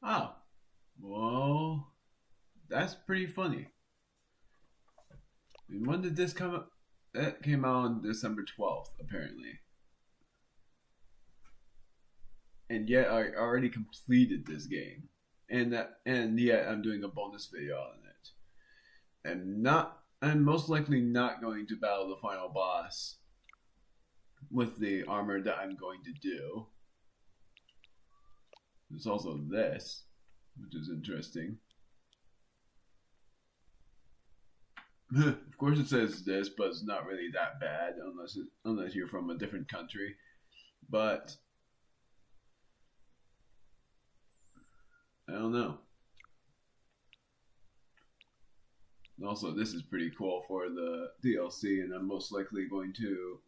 Oh, well, that's pretty funny. And when did this come out? That came out on December 12th, apparently. And yet I already completed this game. And yet I'm doing a bonus video on it. I'm most likely not going to battle the final boss with the armor that I'm going to do. There's also this, which is interesting. Of course it says this, but it's not really that bad unless you're from a different country. But I don't know. Also, this is pretty cool for the DLC, and I'm most likely going to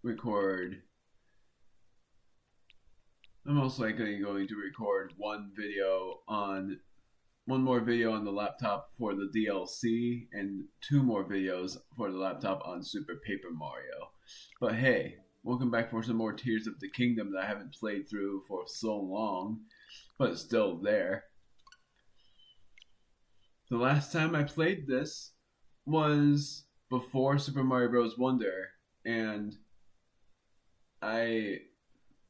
record. I'm most likely going to record one more video on the laptop for the DLC, and 2 more videos for the laptop on Super Paper Mario. But hey, welcome back for some more Tears of the Kingdom that I haven't played through for so long, but it's still there. The last time I played this was before Super Mario Bros. Wonder, and I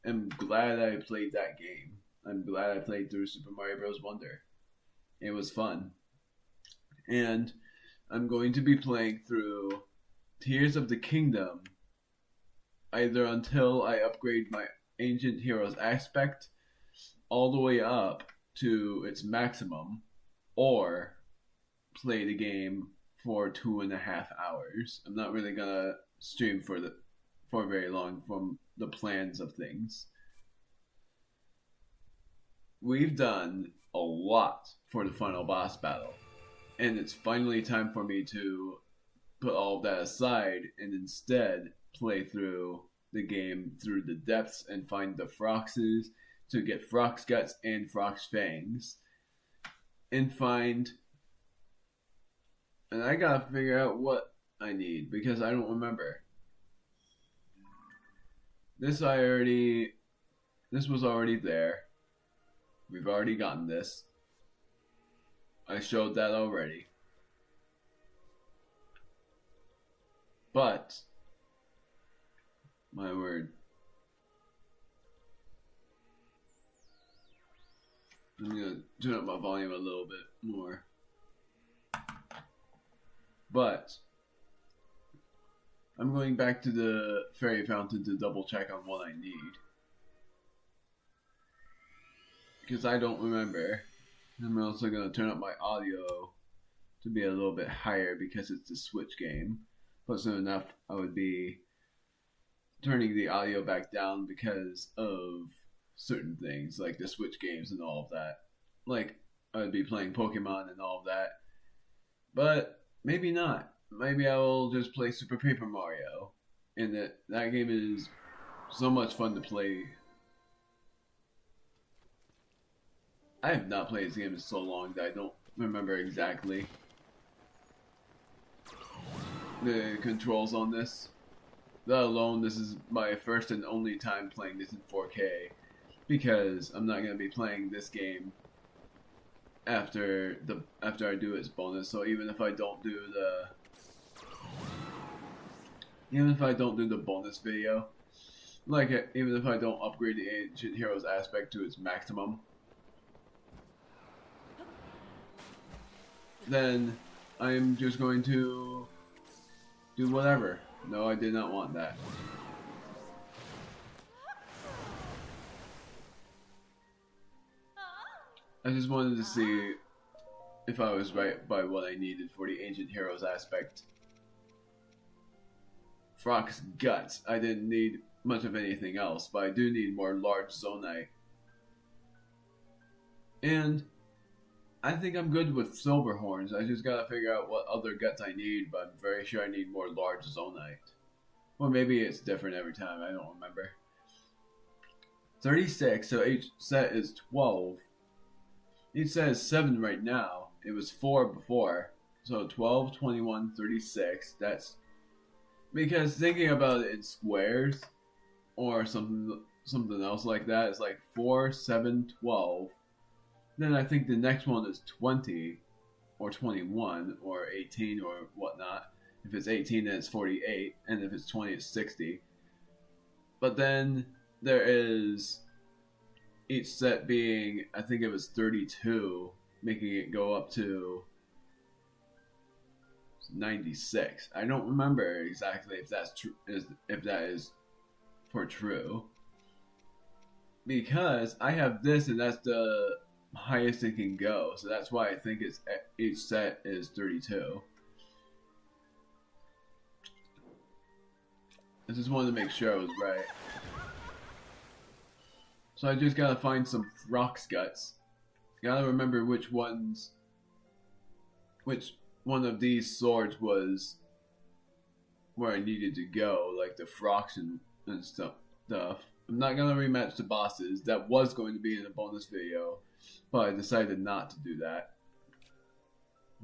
am glad I played that game. I'm glad I played through Super Mario Bros. Wonder. It was fun. And I'm going to be playing through Tears of the Kingdom either until I upgrade my Ancient Heroes aspect all the way up to its maximum, or play the game for 2.5 hours. I'm not really gonna stream for very long from the plans of things. We've done a lot for the final boss battle, and it's finally time for me to put all of that aside and instead play through the game through the depths and find the Froxes to get Frox Guts and Frox Fangs, and I gotta figure out what I need because I don't remember. This was already there. We've already gotten this. I showed that already. But, my word. I'm gonna turn up my volume a little bit more. But, I'm going back to the fairy fountain to double check on what I need. Because I don't remember. I'm also going to turn up my audio to be a little bit higher because it's a Switch game. But soon enough, I would be turning the audio back down because of certain things, like the Switch games and all of that. Like, I would be playing Pokemon and all of that. But maybe not. Maybe I will just play Super Paper Mario. And that game is so much fun to play. I have not played this game in so long that I don't remember exactly the controls on this. Let alone this is my first and only time playing this in 4K, because I'm not going to be playing this game after I do its bonus. So even if I don't do the bonus video, like even if I don't upgrade the Ancient Heroes aspect to its maximum, then I'm just going to do whatever. No, I did not want that. I just wanted to see if I was right by what I needed for the Ancient Heroes aspect. Frox Guts. I didn't need much of anything else, but I do need more large Zonite. And I think I'm good with Silver Horns. I just gotta figure out what other guts I need, but I'm very sure I need more large Zonite. Or maybe it's different every time, I don't remember. 36, so each set is 12. Each set is 7 right now. It was 4 before. So 12, 21, 36. That's because thinking about it in squares or something else like that, it's like 4, 7, 12. Then I think the next one is 20 or 21 or 18 or whatnot. If it's 18, then it's 48, and if it's 20, it's 60. But then there is each set being, I think it was 32, making it go up to 96. I don't remember exactly if that's true, if that is for true, because I have this, and that's the highest it can go. So that's why I think it's each set is 32. I just wanted to make sure I was right. So I just gotta find some Frox guts. Gotta remember which one of these swords was where I needed to go, like the Frox and stuff. I'm not gonna rematch the bosses. That was going to be in a bonus video, but I decided not to do that.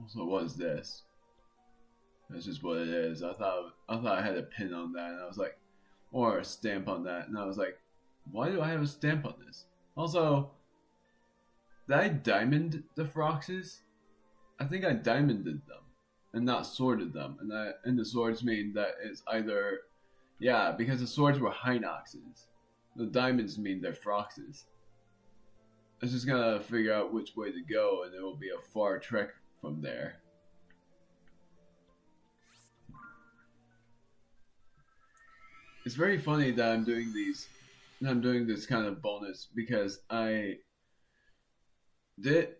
Also, what is this? That's just what it is. I thought I had a pin on that, and I was like, or a stamp on that, and I was like, why do I have a stamp on this? Also, did I diamond the Froxes? I think I diamonded them and not sworded them, and the swords mean that it's either, yeah, because the swords were Hinoxes. The diamonds mean they're Froxes. I just gotta figure out which way to go, and it will be a far trek from there. It's very funny that I'm doing this kind of bonus, because I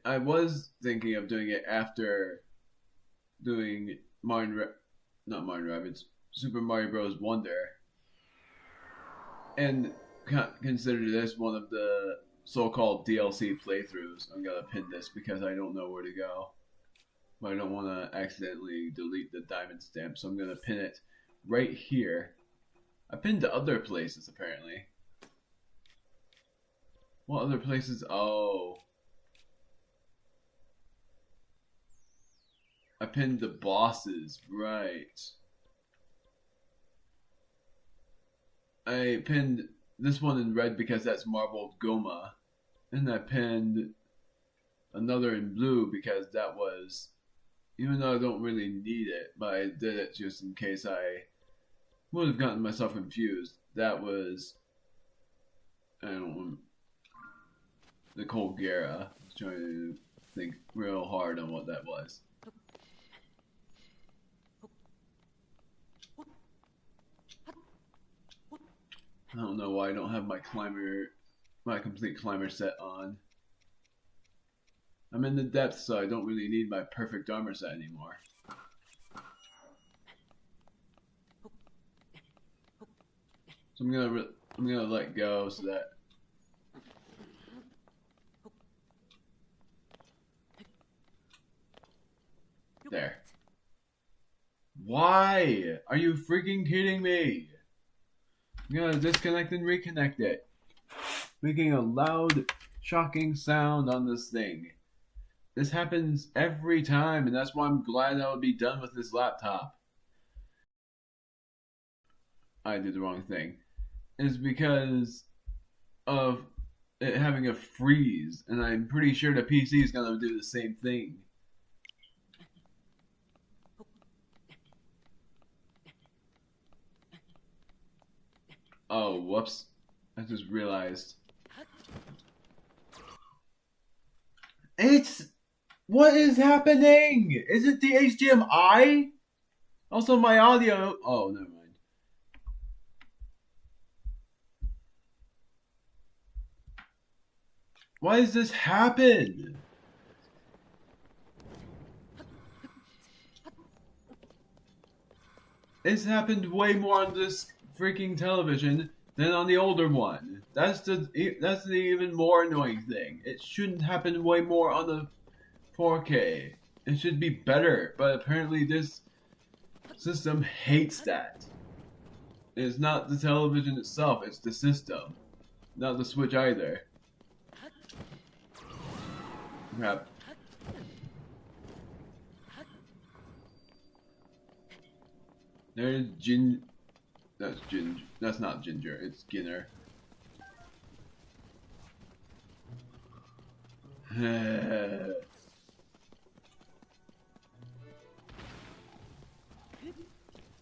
was thinking of doing it after doing Super Mario Bros. Wonder, and consider this one of the so-called DLC playthroughs. I'm gonna pin this because I don't know where to go, but I don't want to accidentally delete the diamond stamp, so I'm gonna pin it right here. I pinned to other places apparently. What other places? Oh, I pinned the bosses, right. I pinned this one in red because that's Marbled Goma. And I pinned another in blue because that was, even though I don't really need it, but I did it just in case I would have gotten myself confused. That was, I don't know, Nicole Guerra. I was trying to think real hard on what that was. I don't know why I don't have my complete climber set on. I'm in the depths, so I don't really need my perfect armor set anymore. So I'm gonna let go so that there. Why? Are you freaking kidding me? I'm gonna disconnect and reconnect it, making a loud, shocking sound on this thing. This happens every time, and that's why I'm glad I would be done with this laptop. I did the wrong thing. It's because of it having a freeze, and I'm pretty sure the PC is gonna do the same thing. Oh, whoops. I just realized. What is happening? Is it the HDMI? Also, my audio. Oh, never mind. Why does this happen? It's happened way more on this freaking television than on the older one. That's the even more annoying thing. It shouldn't happen way more on the 4K. It should be better, but apparently this system hates that. It's not the television itself, it's the system. Not the Switch either. Crap. There's That's Ginger. That's not Ginger. It's Skinner.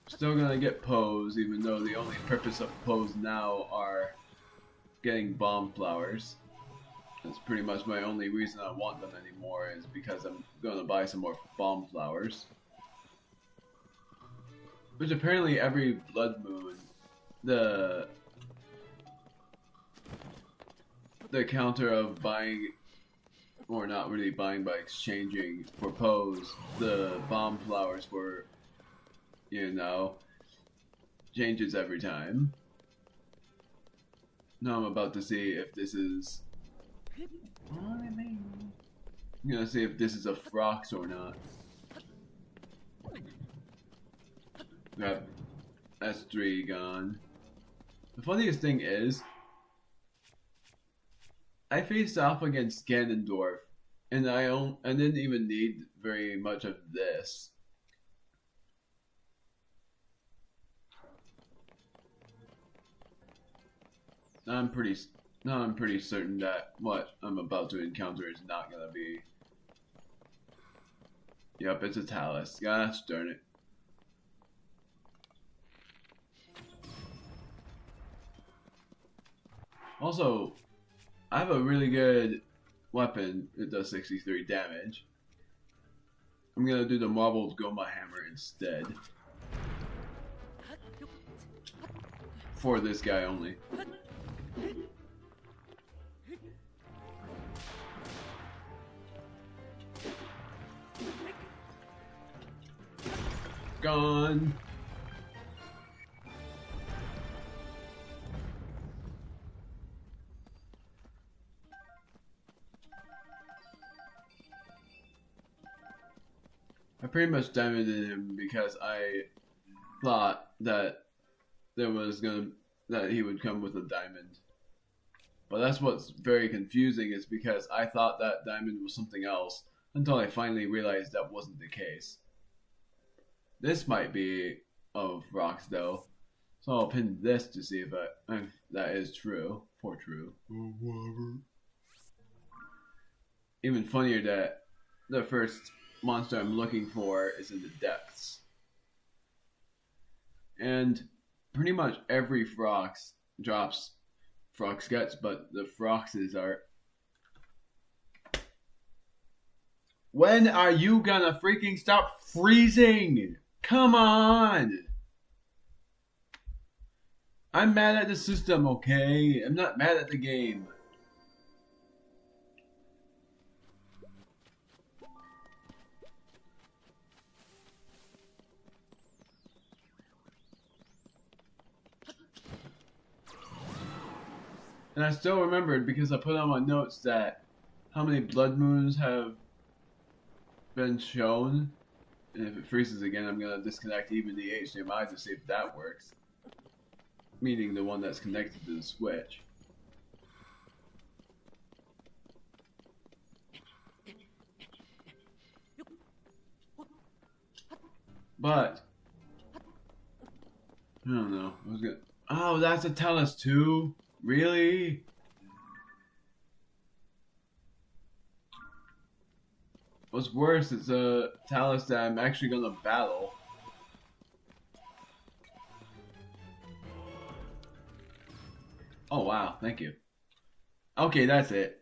Still gonna get Pose, even though the only purpose of Pose now are getting bomb flowers. That's pretty much my only reason I want them anymore, is because I'm gonna buy some more bomb flowers. Which apparently every blood moon, the counter of buying, or not really buying, but exchanging for Pose, the bomb flowers for, you know, changes every time. Now I'm about to see if this is... I'm gonna see if this is a Frox or not. Grab S3 gone. The funniest thing is, I faced off against Ganondorf, and I didn't even need very much of this. I'm pretty certain that what I'm about to encounter is not gonna be. Yep, it's a Talus. Gosh darn it. Also, I have a really good weapon that does 63 damage. I'm gonna do the marbled Goma hammer instead. For this guy only. Gone. I pretty much diamonded him because I thought that he would come with a diamond. But that's what's very confusing, is because I thought that diamond was something else until I finally realized that wasn't the case. This might be of rocks though, so I'll pin this to see if that is true. For true. Even funnier that the first monster I'm looking for is in the depths. And pretty much every Frox drops Frox guts, but the Froxes are... When are you gonna freaking stop freezing? Come on! I'm mad at the system, okay? I'm not mad at the game. And I still remembered, because I put on my notes, that how many blood moons have been shown. And if it freezes again, I'm going to disconnect even the HDMI to see if that works. Meaning the one that's connected to the Switch. But I don't know. Oh, that's a Talus too? Really? What's worse, it's a Talus that I'm actually gonna battle. Oh wow, thank you. Okay, that's it.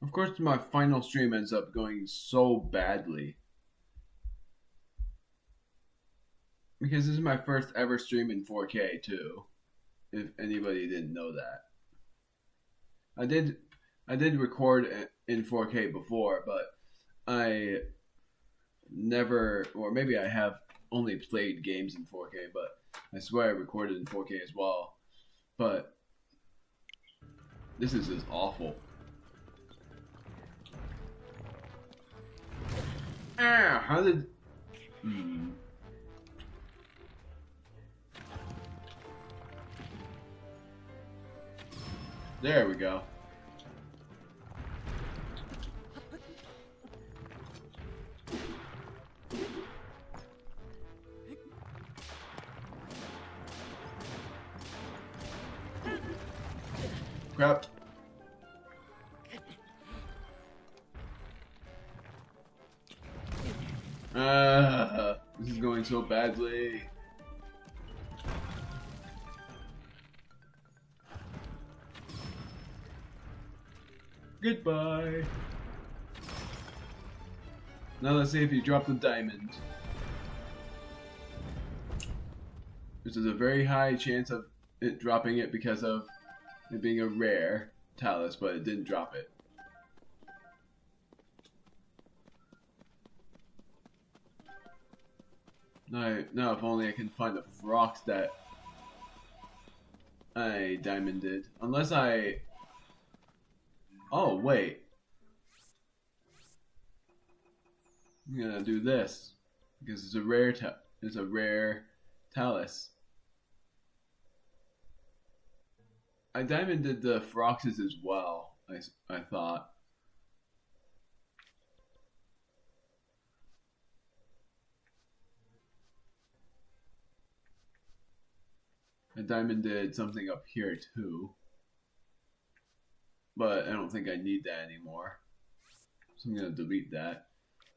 Of course, my final stream ends up going so badly. Because this is my first ever stream in 4K too. If anybody didn't know that. I did record in 4K before, but I never, or maybe I have only played games in 4K, but I swear I recorded in 4K as well. But this is just awful. Ah, how did... There we go. Crap. This is going so badly. Goodbye. Now let's see if you drop the diamond. There's a very high chance of it dropping it because of it being a rare talus, but it didn't drop it. Now if only I can find the rocks that I diamonded. Unless I... Oh, wait. I'm gonna do this. Because it's a rare talus. I diamonded the Froxes as well, I thought. I diamonded something up here too. But I don't think I need that anymore. So I'm going to delete that.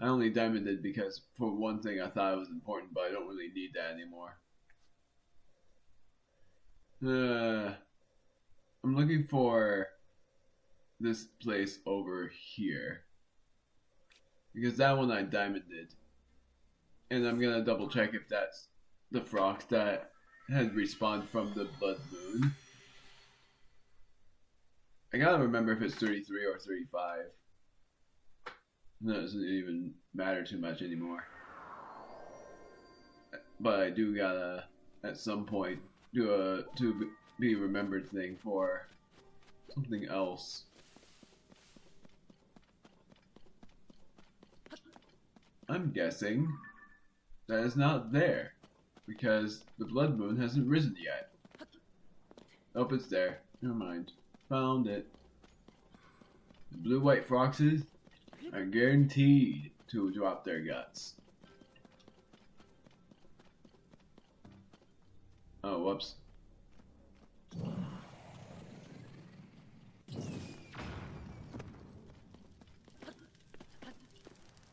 I only diamonded because for one thing I thought it was important, but I don't really need that anymore. I'm looking for this place over here. Because that one I diamonded. And I'm going to double check if that's the frogs that had respawned from the blood moon. I gotta remember if it's 33 or 35. That doesn't even matter too much anymore. But I do gotta, at some point, do a to be remembered thing for something else. I'm guessing that it's not there because the blood moon hasn't risen yet. Oh, it's there. Never mind. Found it. The blue-white foxes are guaranteed to drop their guts. Oh, whoops.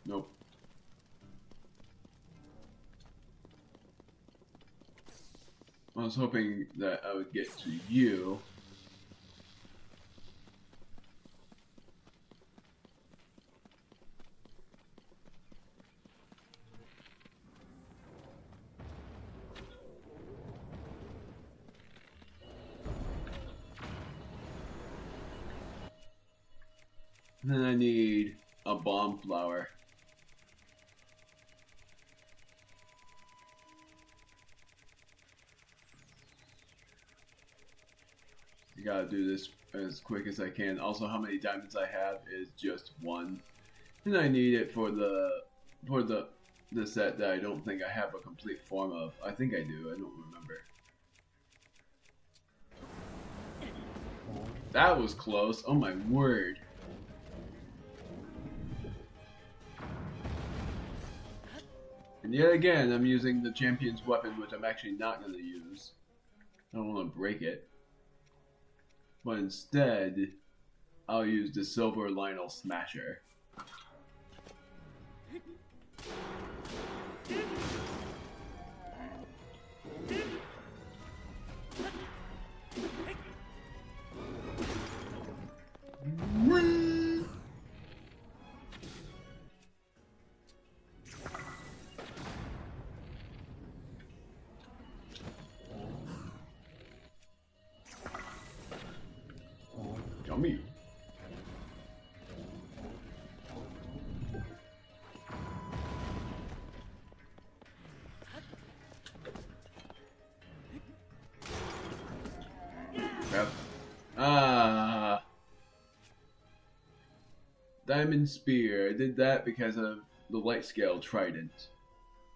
Nope. I was hoping that I would get to you. And then I need a bomb flower. I gotta do this as quick as I can. Also, how many diamonds I have is just one, and I need it for the set that I don't think I have a complete form of. I think I do. I don't remember. That was close. Oh my word. And yet again, I'm using the champion's weapon, which I'm actually not going to use. I don't want to break it. But instead, I'll use the Silver Lionel Smasher. Yummy. Yep. Diamond Spear. I did that because of the light scale trident.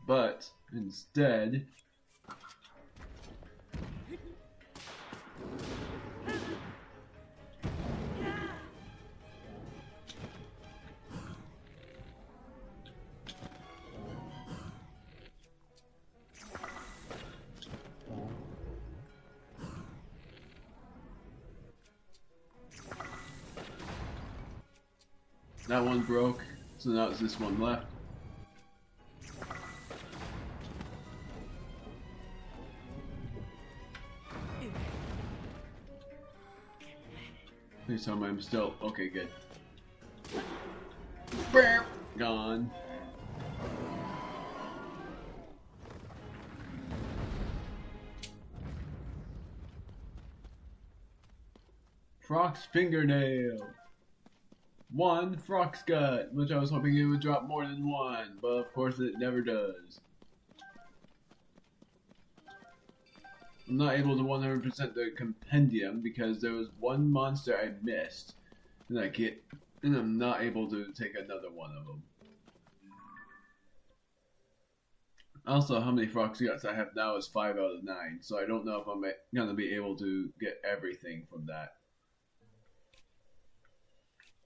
But instead, That one broke, so now it's this one left. Please tell me I'm still okay. Good. Gone. Frog's fingernail. One frog's gut, which I was hoping it would drop more than one, but of course it never does. I'm not able to 100% the compendium because there was one monster I missed, and I'm not able to take another one of them. Also, how many frog's guts I have now is 5 out of 9, so I don't know if I'm gonna be able to get everything from that.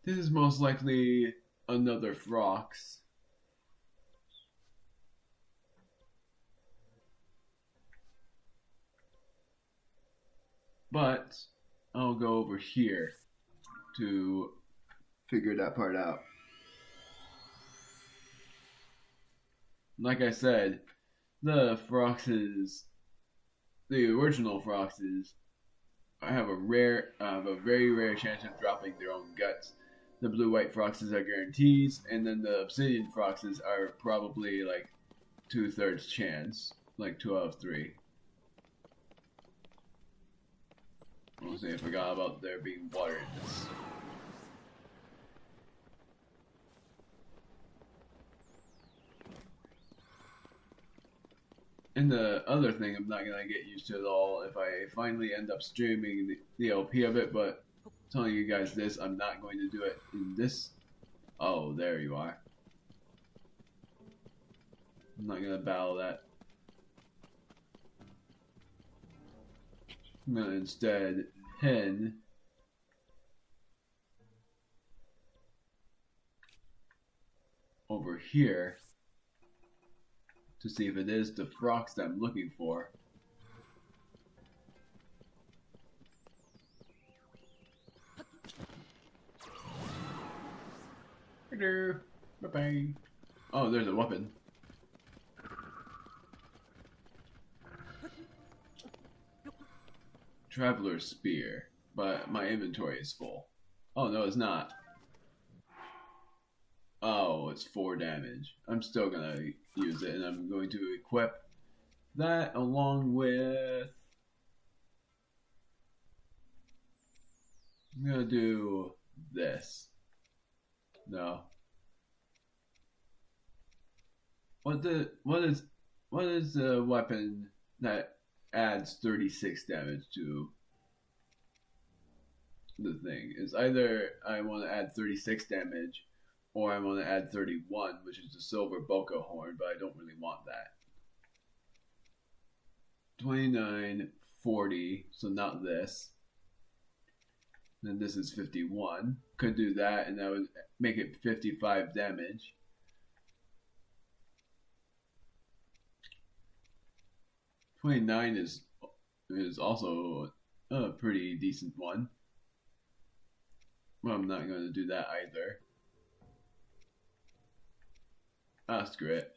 This is most likely another Frox. But I'll go over here to figure that part out. Like I said, the Froxes, the original Froxes, have a very rare chance of dropping their own guts. The blue-white Froxes are guarantees, and then the obsidian Froxes are probably like 2/3 chance, like 2 out of 3. Honestly, I forgot about there being water in this. And the other thing I'm not gonna get used to at all if I finally end up streaming the LP of it, but telling you guys this, I'm not going to do it in this. Oh, there you are. I'm not gonna battle that. I'm gonna instead pin over here to see if it is the Frox that I'm looking for. Hello. Bye-bye. Oh, there's a weapon. Traveler's Spear, but my inventory is full. Oh, no, it's not. Oh, it's 4 damage. I'm still gonna use it, and I'm going to equip that along with... I'm gonna do this. No. What is the weapon that adds 36 damage to the thing? It's either I want to add 36 damage or I want to add 31, which is the silver Boca horn, but I don't really want that. 29, 40, so not this. Then this is 51. Could do that, and that would make it 55 damage. $29 is also a pretty decent one. Well, I'm not going to do that either. Ah, screw it.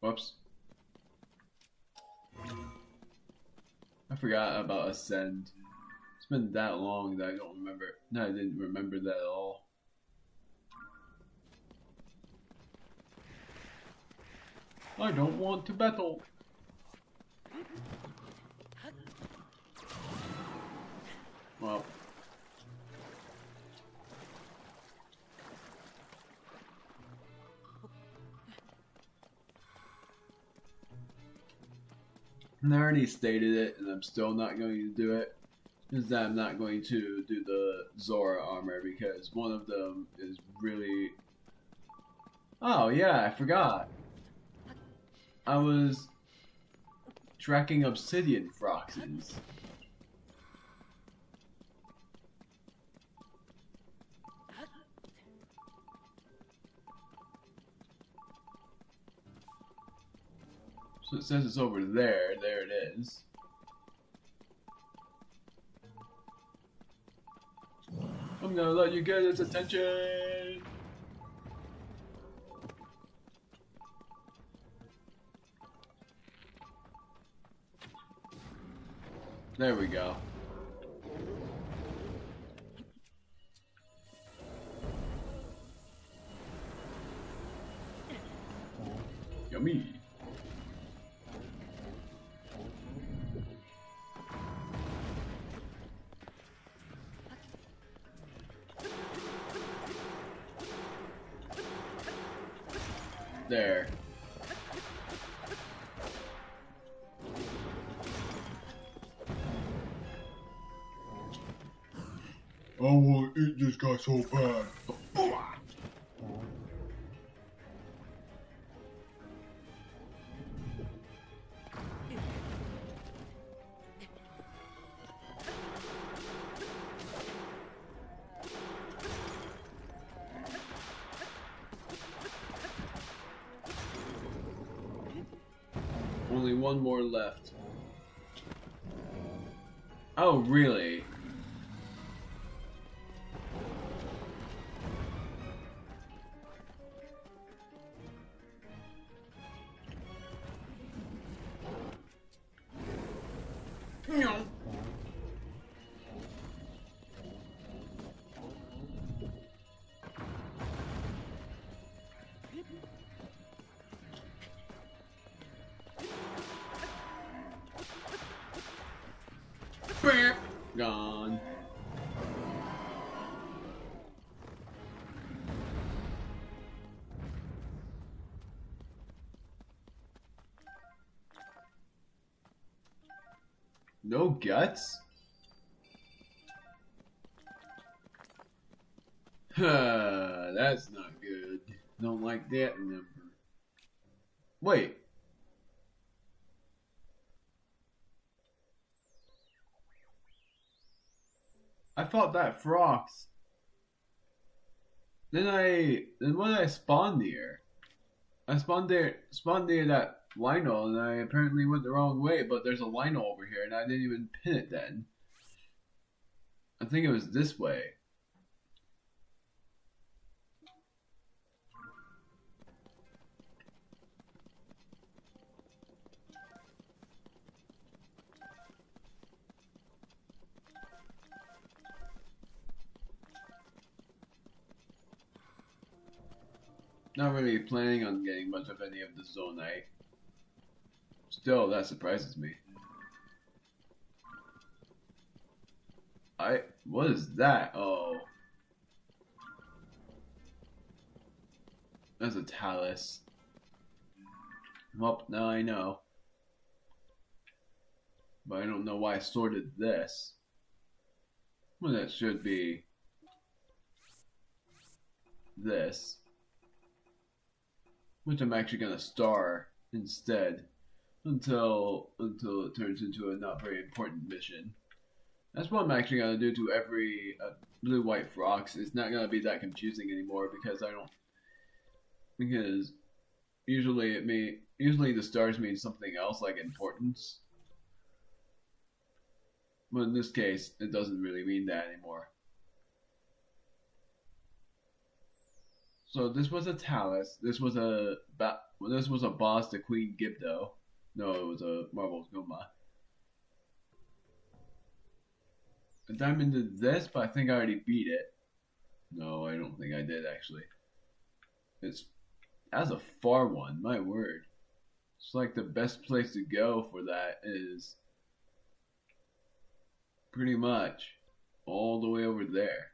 Whoops. I forgot about Ascend. It's been that long that I don't remember. No, I didn't remember that at all. I don't want to battle. Well. And I already stated it, and I'm still not going to do it. Is that I'm not going to do the Zora armor because one of them is really... Oh yeah, I forgot. I was tracking obsidian Froxes. So it says it's over there. There it is. I'm gonna let you get its attention. There we go. Yummy. There. Oh, it just got so bad. Only one more left. Oh, really? No. Gone. No guts? That's not good. Don't like that number. Wait. I thought that frogs. Then when I spawned here, I spawned near that Lionel, and I apparently went the wrong way, but there's a Lionel over here, and I didn't even pin it then. I think it was this way. Not really planning on getting much of any of the Zonite. Still, that surprises me. What is that? Oh. That's a Talus. Well, now I know. But I don't know why I sorted this. Well, that should be this. Which I'm actually gonna star instead until it turns into a not very important mission. That's what I'm actually gonna do to every blue white frogs. It's not gonna be that confusing anymore because usually the stars mean something else like importance. But in this case, it doesn't really mean that anymore. So this was a Talus. This was a boss to Queen Gibdo. No, it was a Marvel's Goma. I diamond did this, but I think I already beat it. No, I don't think I did actually. That's a far one. My word. It's like the best place to go for that is pretty much all the way over there.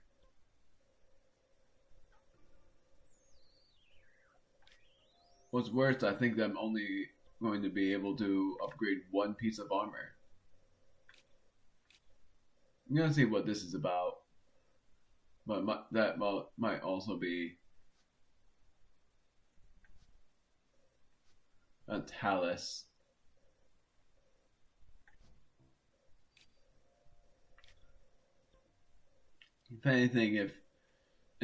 What's worse, I think I'm only going to be able to upgrade one piece of armor. I'm gonna see what this is about, but that might also be a Talus. If anything,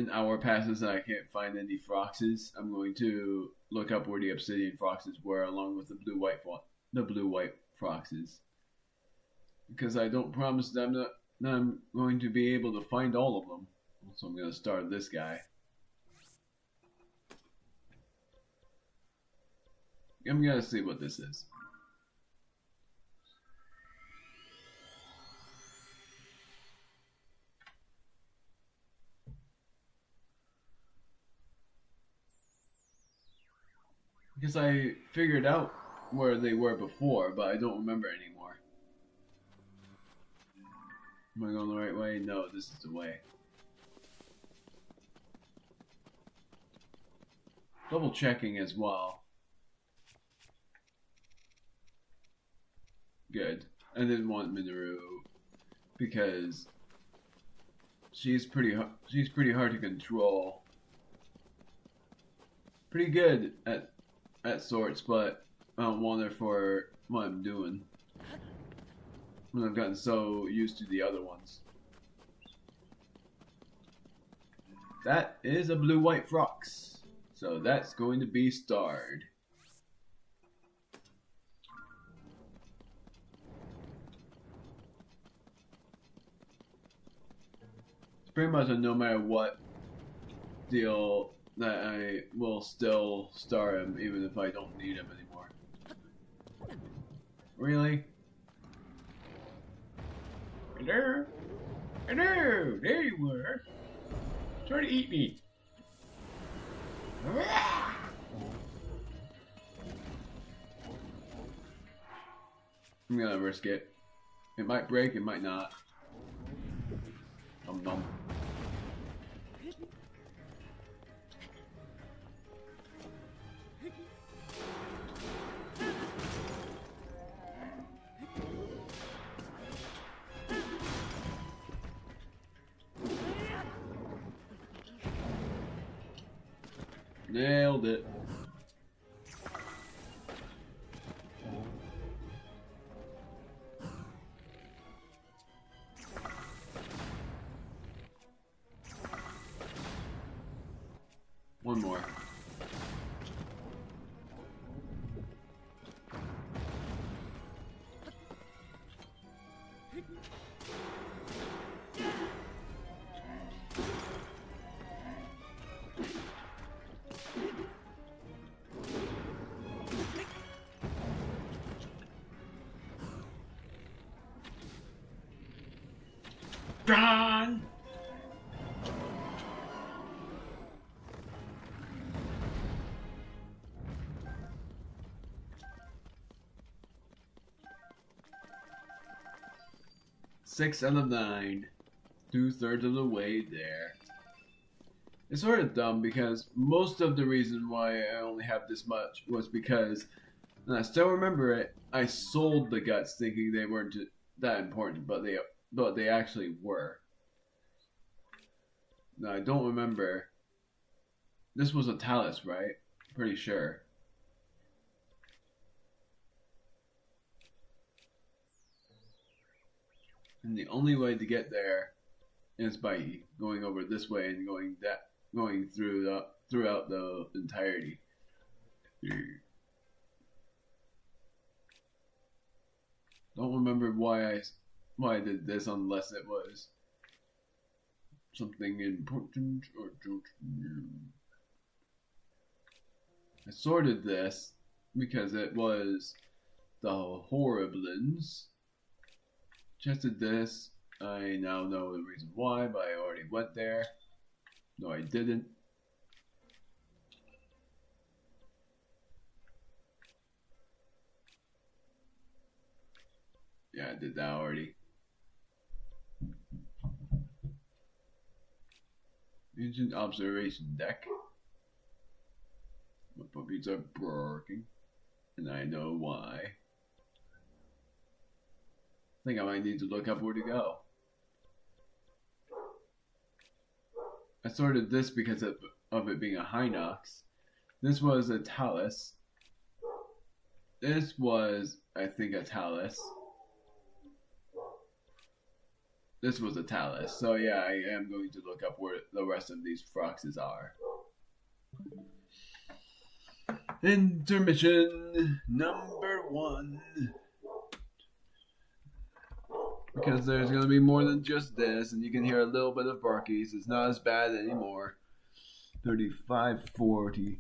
an hour passes and I can't find any foxes, I'm going to look up where the obsidian foxes were, along with the blue-white foxes, because I don't promise them that I'm going to be able to find all of them. So I'm going to start this guy. I'm going to see what this is. Because I figured out where they were before, but I don't remember anymore. Am I going the right way? No, this is the way. Double checking as well. Good. I didn't want Minoru because she's pretty hard to control. Pretty good at sorts, but I don't want her for what I'm doing when I've gotten so used to the other ones. That is a blue-white fox, so that's going to be starred. It's pretty much a no matter what deal that I will still star him even if I don't need him anymore. Really? Hello? Hello! There you were! Try to eat me! I'm gonna risk it. It might break, it might not. Nom nom. Nailed it. One more. John! Six out of 9. 2/3 of the way there. It's sort of dumb because most of the reason why I only have this much was because, and I still remember it, I sold the guts thinking they weren't that important, but they actually were. Now I don't remember. This was a talus, right? Pretty sure. And the only way to get there is by going over this way and going throughout the entirety. Don't remember why I did this unless it was something important or don't know. I sorted this because it was the Horriblins. Tested this. I now know the reason why, but I already went there. No, I didn't. Yeah, I did that already. Ancient observation deck. My puppies are barking, and I know why. I think I might need to look up where to go. I sorted this because of it being a Hinox. This was a talus. This was, I think, a talus. this was a talus. So yeah, I am going to look up where the rest of these foxes are. Intermission number 1. Because there's going to be more than just this, and you can hear a little bit of barkies. It's not as bad anymore. 35:40.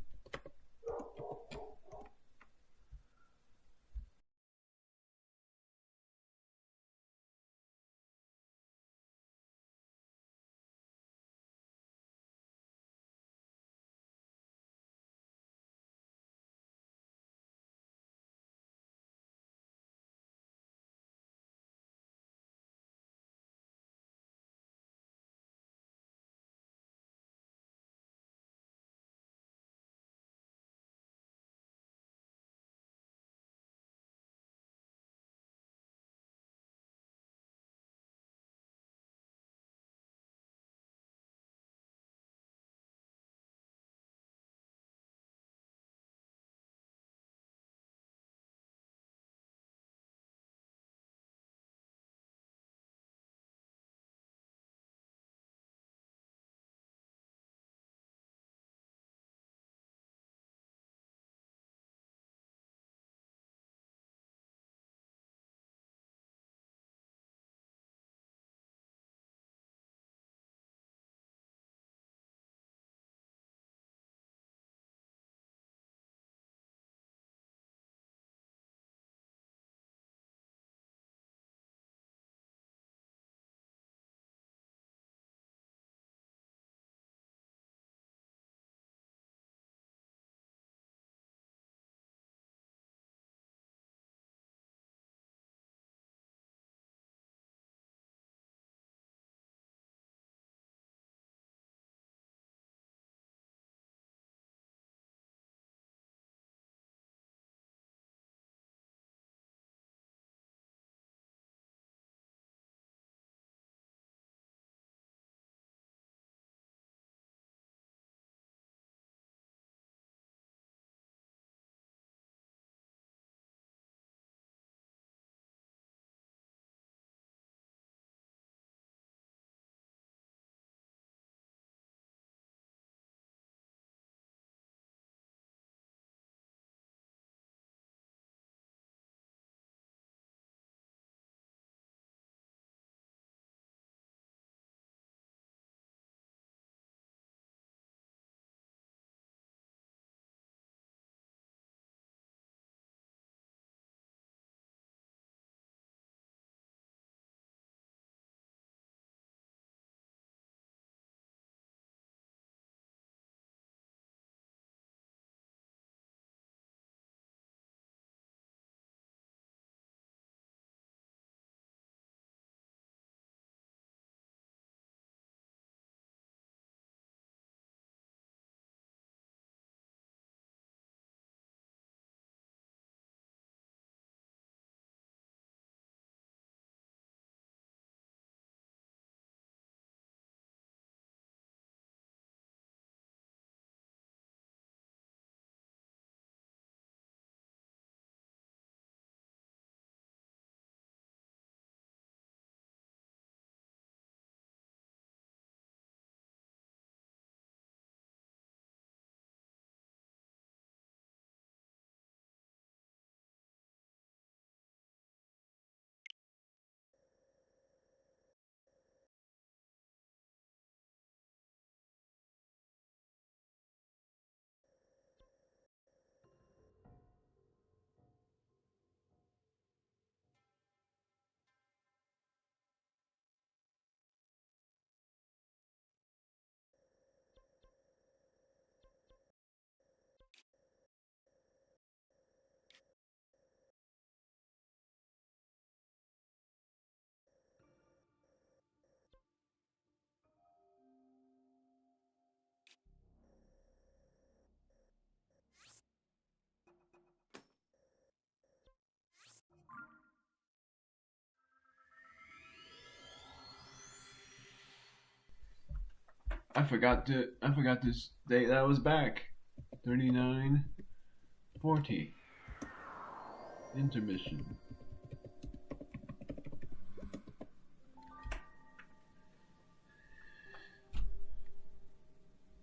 I forgot to state that I was back. 39:40. Intermission.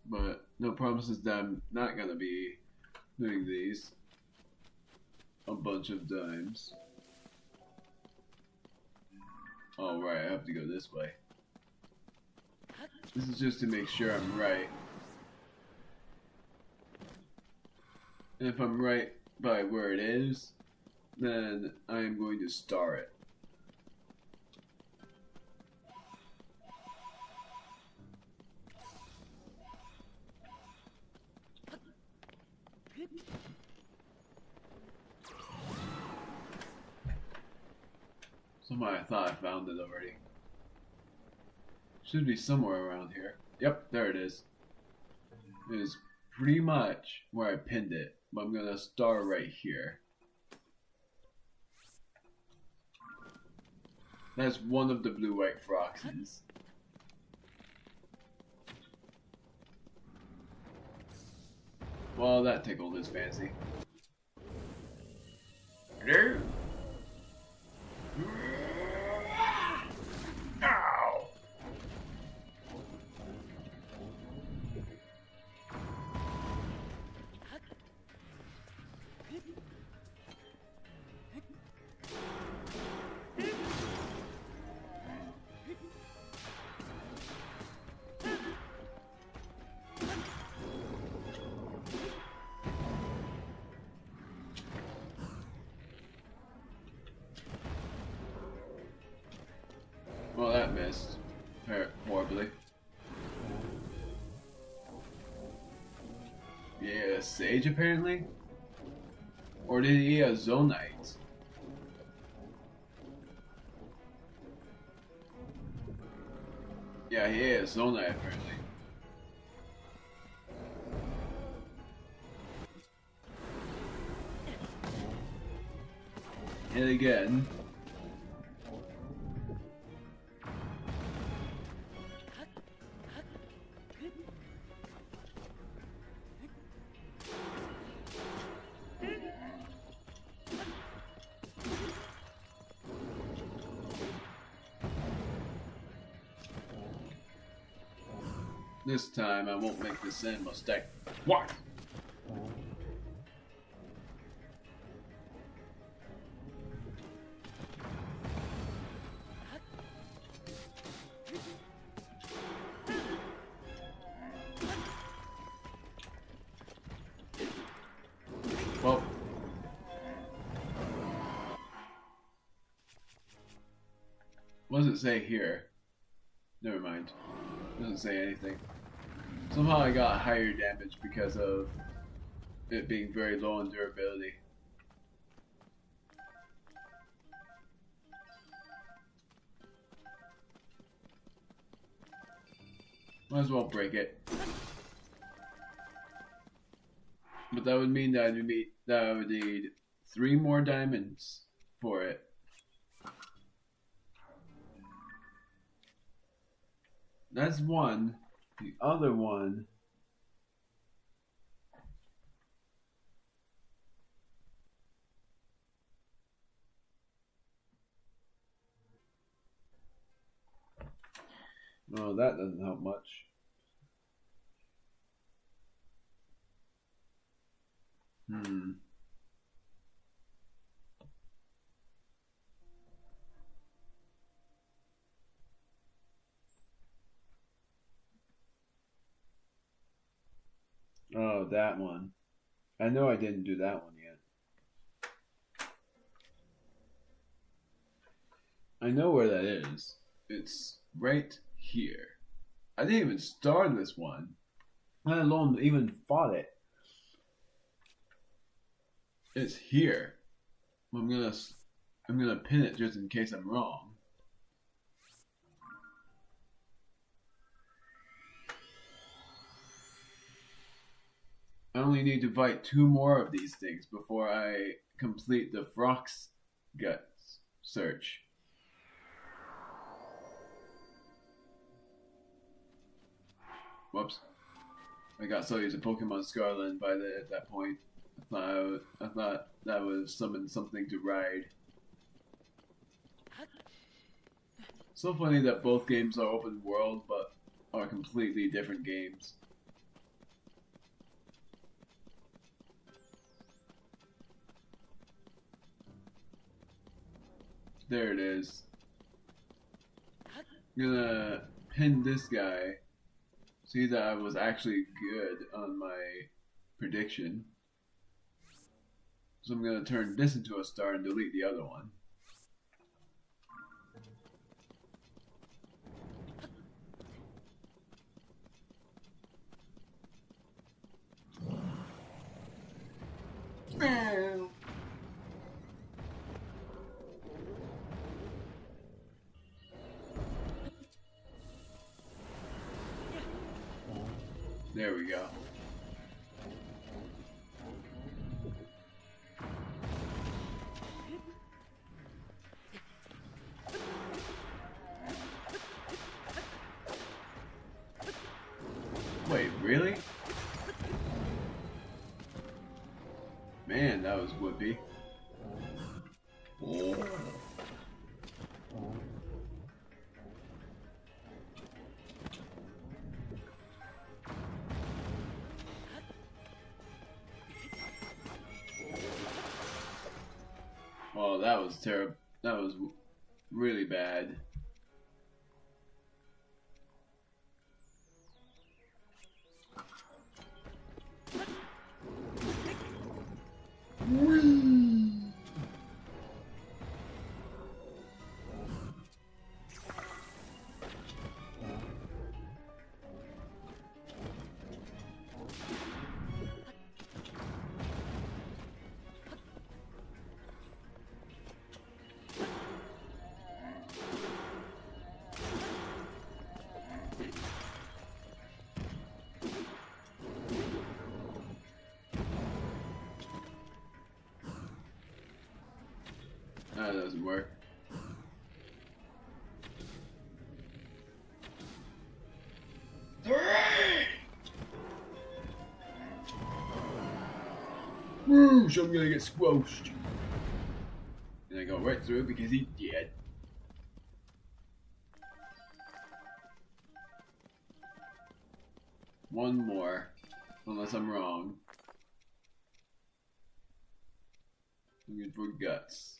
But no promises that I'm not gonna be doing these a bunch of times. Oh right, I have to go this way. This is just to make sure I'm right. And if I'm right by where it is, then I am going to star it. Somehow I thought I found it already. Should be somewhere around here. Yep, there it is. It is pretty much where I pinned it, but I'm gonna star right here. That's one of the blue-white Froxies. Well, that tickled his fancy. Hello? Ow! Well, that missed horribly. Yeah, Sage apparently? Or did he a Zonite? Yeah, he is Zonite apparently. And again. This time I won't make the same mistake. What? Well, what does it say here? Never mind. Doesn't say anything. Somehow I got higher damage because of it being very low on durability. Might as well break it. But that would mean that I would need 3 more diamonds for it. That's one. The other one. Oh, that doesn't help much. Oh, that one. I know I didn't do that one yet. I know where that is. It's right here. I didn't even start this one, let alone even fought it. It's here. I'm gonna pin it just in case I'm wrong. I only need to fight 2 more of these things before I complete the Frox Guts search. Whoops. I got so used to Pokemon Scarlet by at that point. I thought that was something to ride. So funny that both games are open world, but are completely different games. There it is. I'm gonna pin this guy. See that I was actually good on my prediction. So I'm gonna turn this into a star and delete the other one. There we go. Wait, really? Man, that was whoopee. Oh. Oh, that was terrible. That was really bad. That doesn't work. Whoosh, I'm gonna get squoshed. And I go right through because he's dead. One more. Unless I'm wrong. Looking for guts.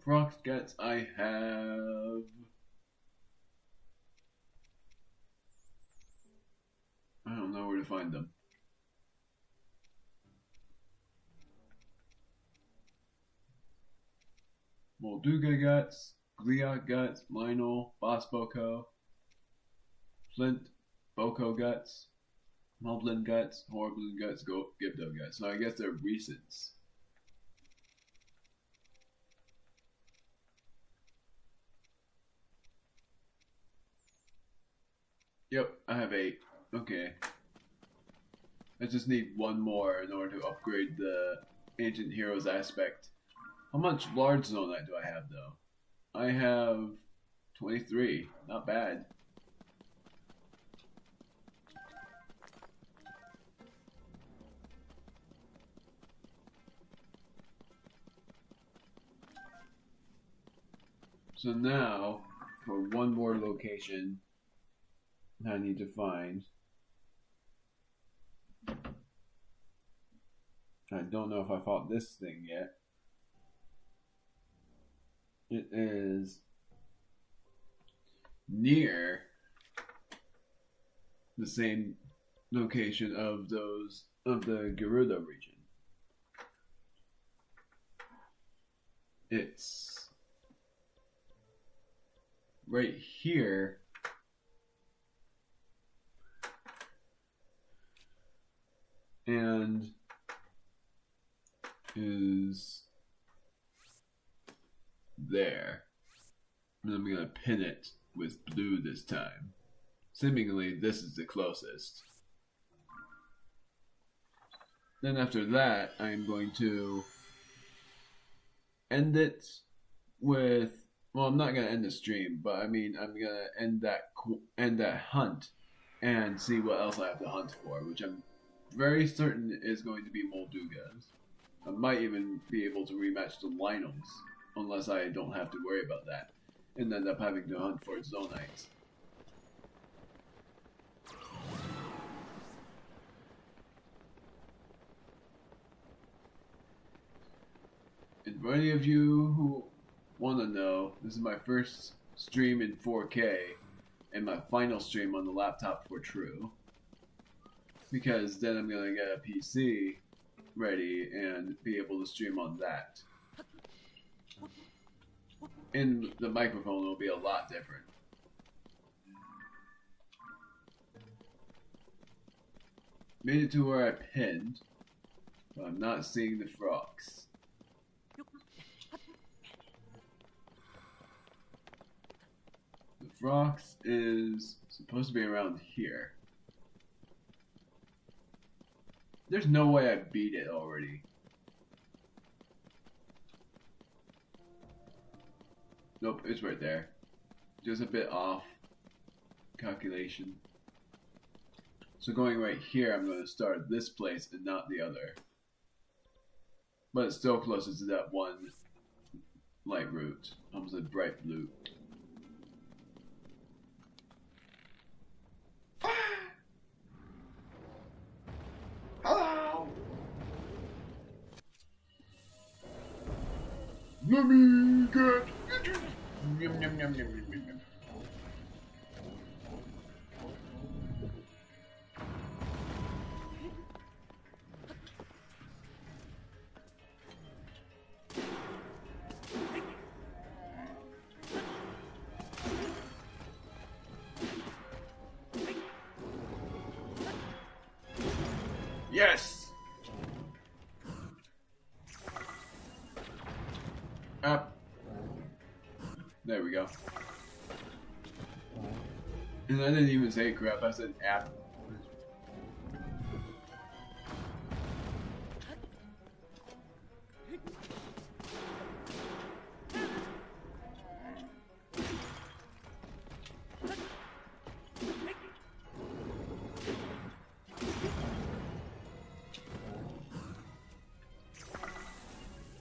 Frog's guts I have. I don't know where to find them. Molduga guts, Gliok guts, Lionel, Boss Boko, Flint, Boko guts, Moblin guts, Horblin guts, Gibdo guts. So I guess they're recents. Yep, I have 8. Okay. I just need one more in order to upgrade the Ancient Heroes aspect. How much large zonite do I have though? I have 23. Not bad. So now, for one more location I need to find. I don't know if I fought this thing yet. It is near the same location of those of the Gerudo region. It's right here. And is there. And I'm going to pin it with blue this time. Seemingly, this is the closest. Then after that, I'm going to end it with... Well, I'm not going to end the stream, but I mean, I'm going to end that hunt and see what else I have to hunt for, which I'm very certain is going to be Moldugas. I might even be able to rematch the Lionels, unless I don't have to worry about that, and end up having to hunt for Zonites. And for any of you who want to know, this is my first stream in 4K and my final stream on the laptop for true. Because then I'm going to get a PC ready and be able to stream on that. And the microphone will be a lot different. Made it to where I pinned, but I'm not seeing the frogs. The frogs is supposed to be around here. There's no way I beat it already. Nope, it's right there. Just a bit off calculation. So going right here, I'm going to start this place and not the other. But it's still closest to that one light route. Almost a bright blue. Hello! Let me get... Yum, yum, yum, yum, yum, yum. Yes! Up. There we go. And I didn't even say crap, I said app.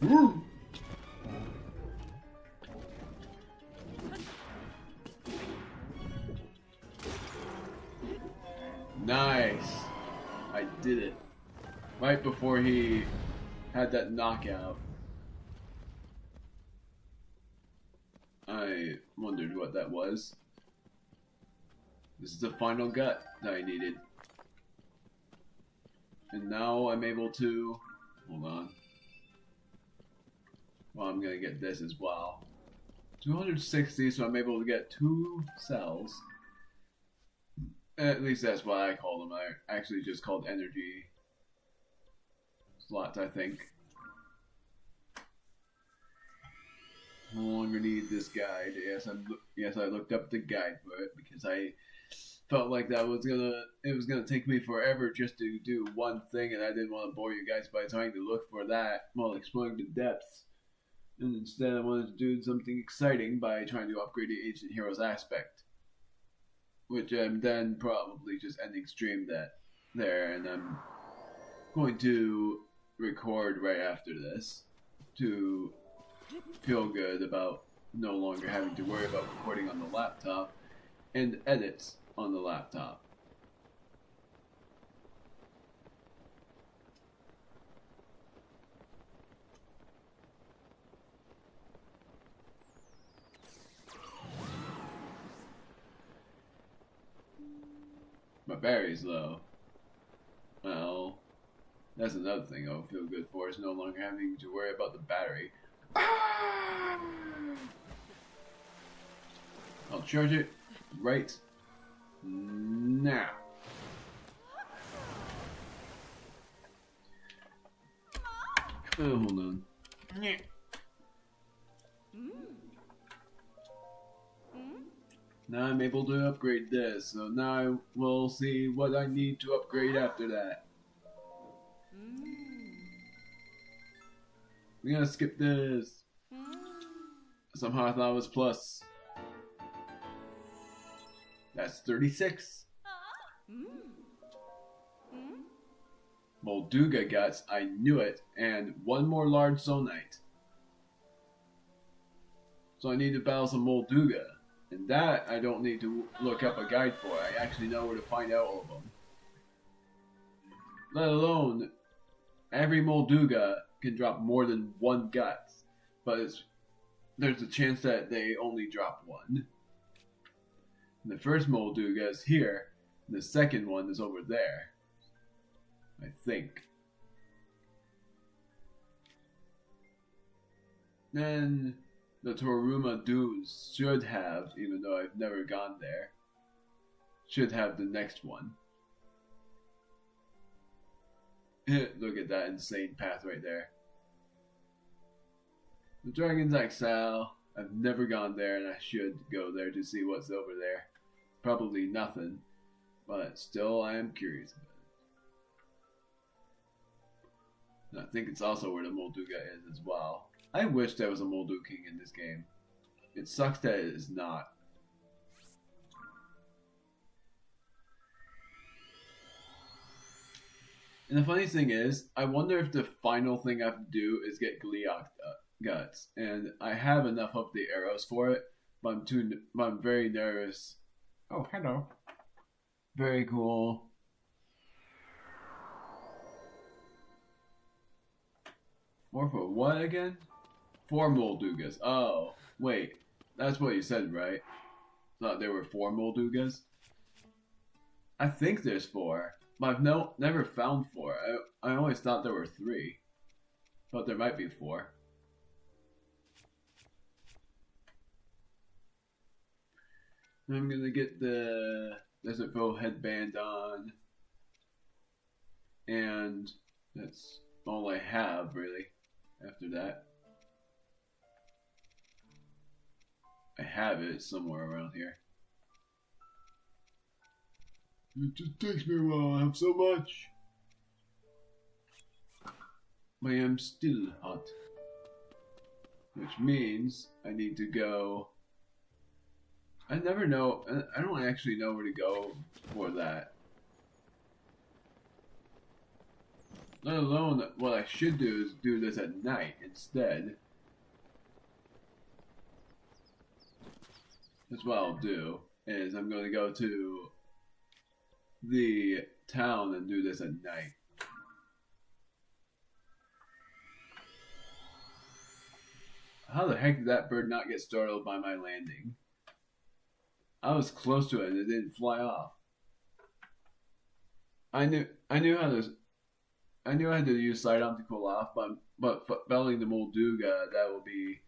Woo! Nice. I did it. Right before he had that knockout. I wondered what that was. This is the final gut that I needed. And now I'm able to... Hold on. Well, I'm gonna get this as well. 260, so I'm able to get 2 cells. At least that's what I call them. I actually just called energy slots, I think. No longer need this guide. Yes, I looked up the guide for it because I felt like it was gonna take me forever just to do one thing, and I didn't want to bore you guys by trying to look for that while exploring the depths. And instead, I wanted to do something exciting by trying to upgrade the Ancient Heroes aspect. Which I'm then probably just ending stream there, and I'm going to record right after this to feel good about no longer having to worry about recording on the laptop and edits on the laptop. My battery's low. Well, that's another thing I'll feel good for, is no longer having to worry about the battery. Ah! I'll charge it right now. Oh, hold on. Now I'm able to upgrade this, so now we'll see what I need to upgrade after that. We're gonna skip this. Somehow I thought it was plus. That's 36. Molduga guts, I knew it, and one more large Zonite. So I need to battle some Molduga. And that I don't need to look up a guide for. I actually know where to find out all of them. Let alone every Molduga can drop more than one guts, but there's a chance that they only drop one. And the first Molduga is here, and the second one is over there. I think. Then the Toruma Dunes should have, even though I've never gone there, should have the next one. Look at that insane path right there. The Dragon's Exile, I've never gone there and I should go there to see what's over there. Probably nothing, but still I am curious about it. And I think it's also where the Molduga is as well. I wish there was a Moldu King in this game. It sucks that it is not. And the funny thing is, I wonder if the final thing I have to do is get Gliok guts. And I have enough of the arrows for it, but I'm very nervous. Oh, hello. Very cool. More for what again? 4 Moldugas. Oh, wait. That's what you said, right? Thought there were 4 Moldugas? I think there's 4. But I've never found 4. I always thought there were 3. But there might be 4. I'm gonna get the Desert Bow headband on. And that's all I have, really, after that. I have it somewhere around here. It just takes me a while, I have so much. I am still hot. Which means I need to go. I never know, I don't actually know where to go for that. Let alone, what I should do is do this at night instead. That's what I'll do, is I'm going to go to the town and do this at night. How the heck did that bird not get startled by my landing? I was close to it and it didn't fly off. I knew how to use sidearm to cool off, but belling the Molduga, that will be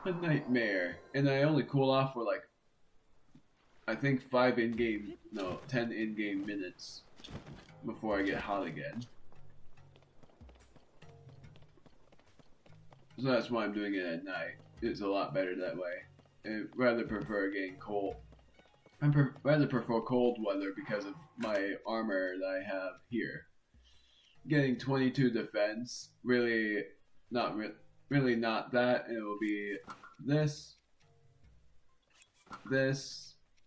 a nightmare. And I only cool off for like, I think 10 in-game minutes before I get hot again. So that's why I'm doing it at night. It's a lot better that way. I rather prefer getting cold. I rather prefer cold weather because of my armor that I have here. Getting 22 defense, really not that. It will be this,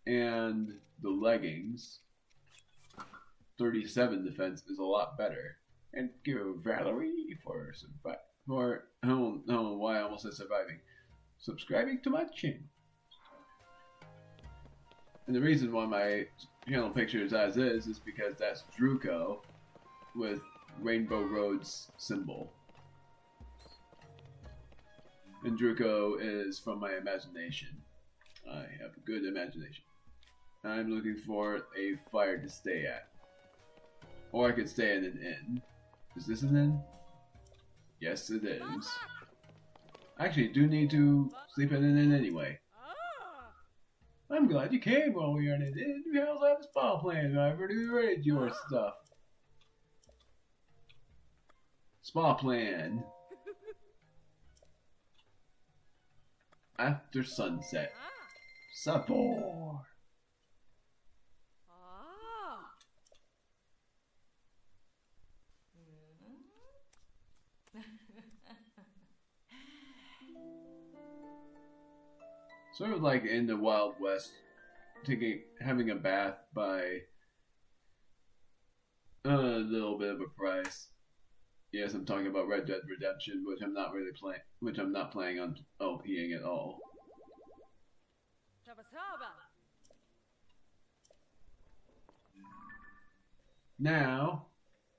and the leggings. 37 defense is a lot better. Thank you, Valerie, for I don't know why I almost said surviving. Subscribing to my channel. And the reason why my channel picture is as is because that's Druko with Rainbow Road's symbol. And Druko is from my imagination. I have a good imagination. I'm looking for a fire to stay at. Or I could stay in an inn. Is this an inn? Yes, it is. I actually do need to sleep in an inn anyway. I'm glad you came while we are in an inn. You also have a spa plan. I've already read your stuff. Spa plan. After sunset. Sabor. Sort of like in the Wild West, having a bath by a little bit of a price. Yes, I'm talking about Red Dead Redemption, which I'm not really playing, which I'm not planning on LPing at all. Now,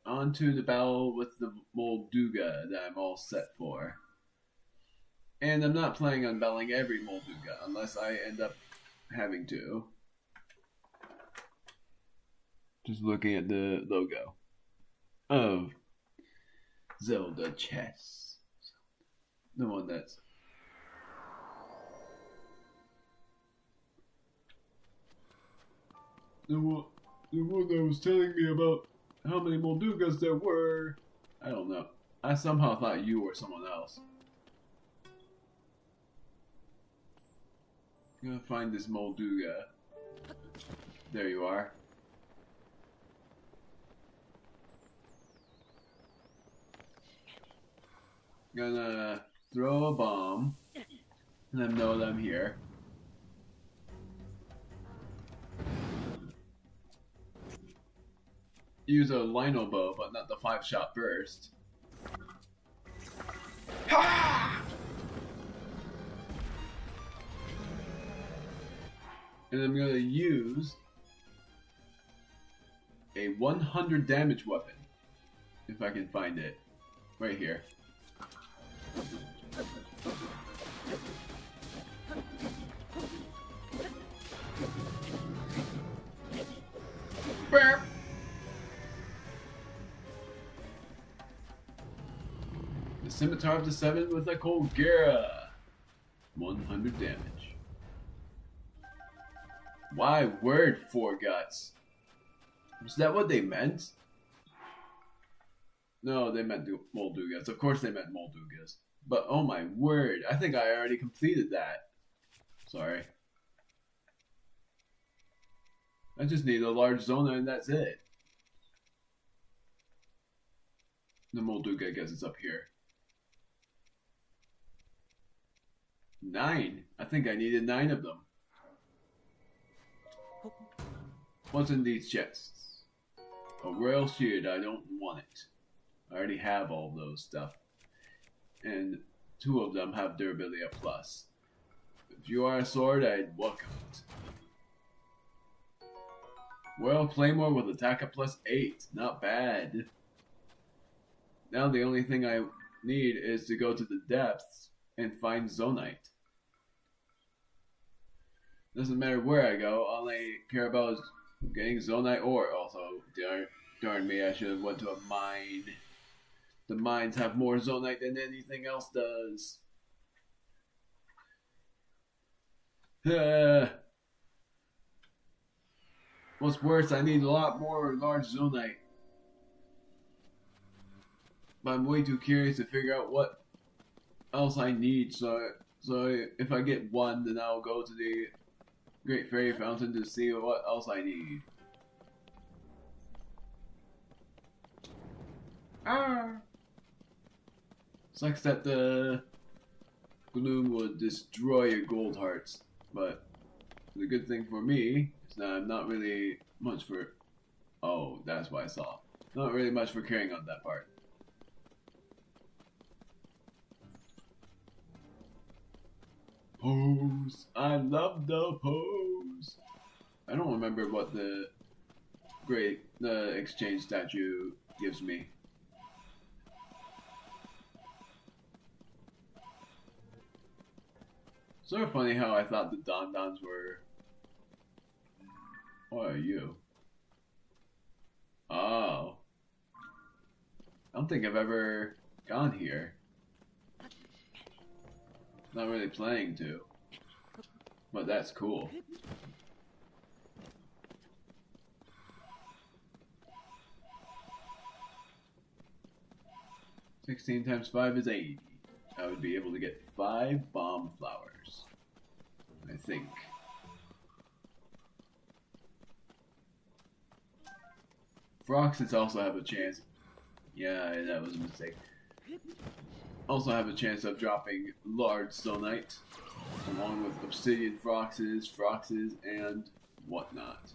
on to the battle with the Molduga that I'm all set for. And I'm not planning on battling every Molduga unless I end up having to. Just looking at the logo of Zelda chess. The one that's the one that was telling me about how many Moldugas there were. I don't know. I somehow thought you were someone else. I'm gonna find this Molduga. There you are. Gonna throw a bomb. Let them know that I'm here. Use a Lino bow, but not the 5-shot burst. Ha! And I'm gonna use a 100 damage weapon. If I can find it. Right here. Burp. The Scimitar of the Seven with a Colgera. 100 damage. Why word, Four Guts? Is that what they meant? No, they meant Moldugas. Of course they meant Moldugas. But oh my word, I think I already completed that. Sorry. I just need a large Zona and that's it. The Molduga, I guess it's up here. 9. I think I needed 9 of them. What's in these chests? A royal shield, I don't want it. I already have all those stuff. And 2 of them have durability a plus. If you are a sword, I'd welcome it. Royal Claymore with attack at +8. Not bad. Now the only thing I need is to go to the depths and find Zonite. Doesn't matter where I go, all I care about is getting Zonite ore. Also, darn me, I should have went to a mine. The mines have more Zonite than anything else does. What's worse, I need a lot more large Zonite. But I'm way too curious to figure out what else I need. So if I get one, then I'll go to the Great Fairy Fountain to see what else I need. Ah! Sucks that the gloom would destroy your gold hearts, but the good thing for me is that I'm not really much for... Oh, that's what I saw. Not really much for carrying on that part. Pose! I love the pose! I don't remember what the exchange statue gives me. Sort of funny how I thought the Don-Dons were... What are you? Oh. I don't think I've ever gone here. Not really planning to. But that's cool. $16 times 5 is 80. I would be able to get 5 bomb flowers. I think. Froxets also have a chance. Yeah, that was a mistake. Also have a chance of dropping large Zonite, along with Obsidian Froxes, and whatnot.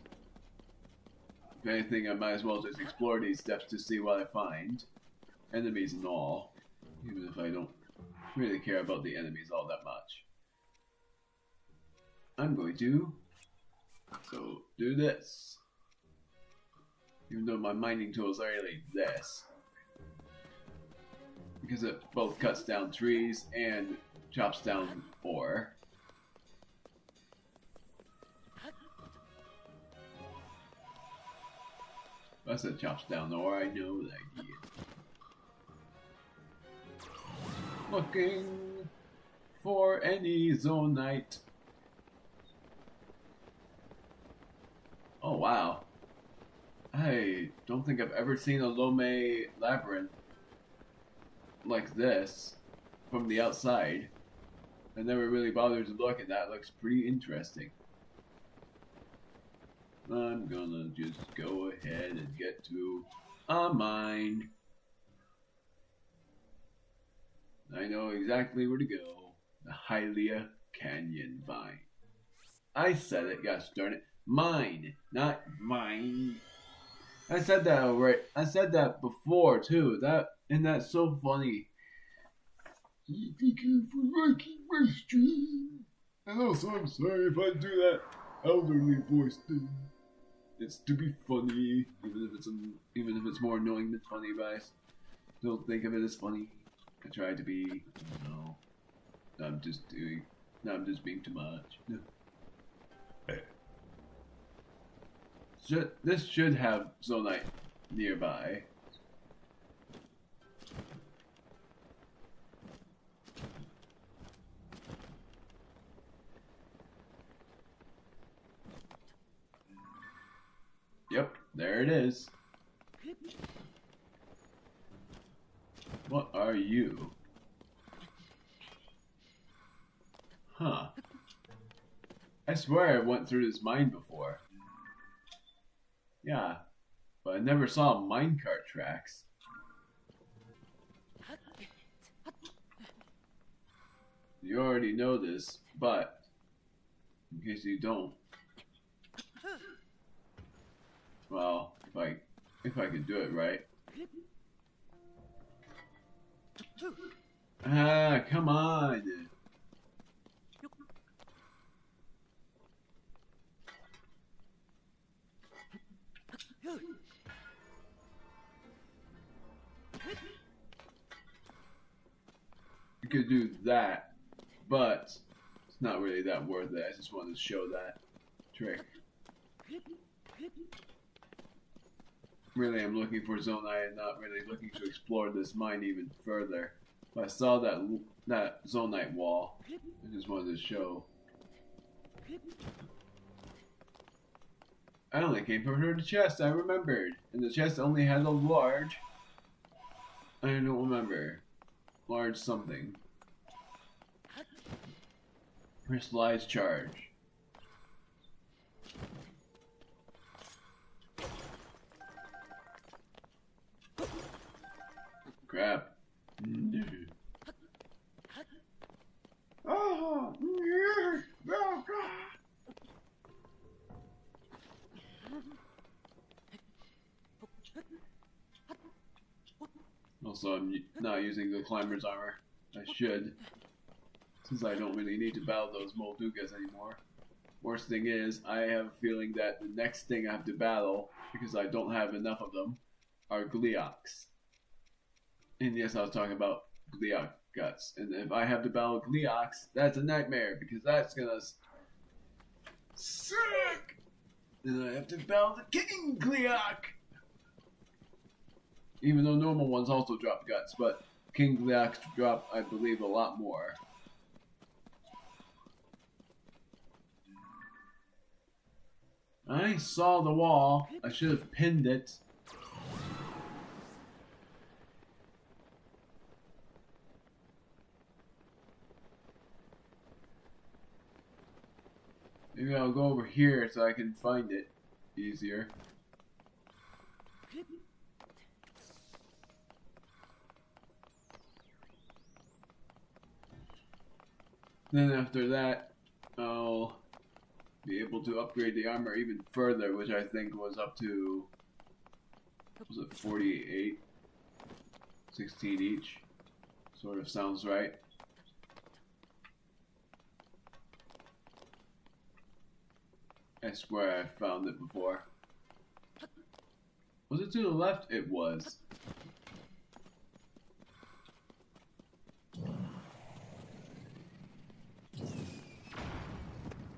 If anything, I might as well just explore these steps to see what I find. Enemies and all, even if I don't really care about the enemies all that much. I'm going to go do this. Even though my mining tool is literally this. Because it both cuts down trees and chops down ore. I said chops down ore, I know that idea. Looking for any zonite. Oh wow. I don't think I've ever seen a Lome labyrinth like this from the outside. I never really bothered to look, and that looks pretty interesting. I'm gonna just go ahead and get to a mine. I know exactly where to go. The Hylia Canyon Vine. I said it, gosh darn it. Mine, not mine. I said that already. I said that before too. That's so funny. Thank you for liking my stream. And also, I'm sorry if I do that elderly voice thing. It's to be funny, even if it's more annoying than funny. But I don't think of it as funny. I try to be. No, I'm just being too much. This should have zonite nearby. Yep, there it is. What are you? Huh. I swear I went through this mine before. Yeah, but I never saw minecart tracks. You already know this, but in case you don't, well, if I could do it right. Ah, come on. You could do that, but it's not really that worth it. I just wanted to show that trick. Really, I'm looking for zonite and not really looking to explore this mine even further. But I saw that zonite wall. I just wanted to show. I only came from the chest, I remembered. And the chest only had a large. I don't remember. Large something. Crystallized charge. Crap. Oh, yeah. Oh, God. Also, I'm not using the climber's armor. I should, since I don't really need to battle those Moldugas anymore. Worst thing is, I have a feeling that the next thing I have to battle, because I don't have enough of them, are Gleeoks. And yes, I was talking about Gleeok guts. And if I have to battle Gleeoks, that's a nightmare, because that's gonna suck! And I have to battle the King Gleeok! Even though normal ones also drop guts, but King Gleeoks drop, I believe, a lot more. I saw the wall. I should have pinned it. Maybe I'll go over here so I can find it easier. Then after that, I'll be able to upgrade the armor even further, which I think was up to, was it 48? 16 each. Sort of sounds right. I swear I found it before. Was it to the left? It was.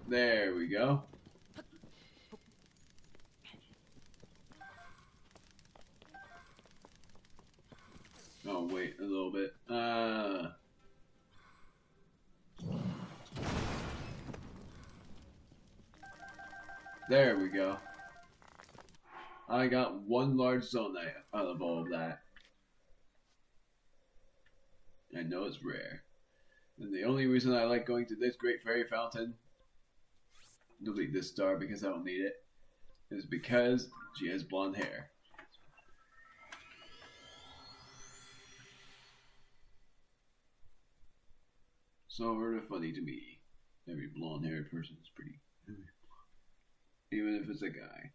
There we go. Oh, wait a little bit. There we go. I got one large Zonite out of all of that. I know it's rare. And the only reason I like going to this Great Fairy Fountain, delete this star because I don't need it, is because she has blonde hair. Sort of funny to me. Every blonde haired person is pretty. Even if it's a guy.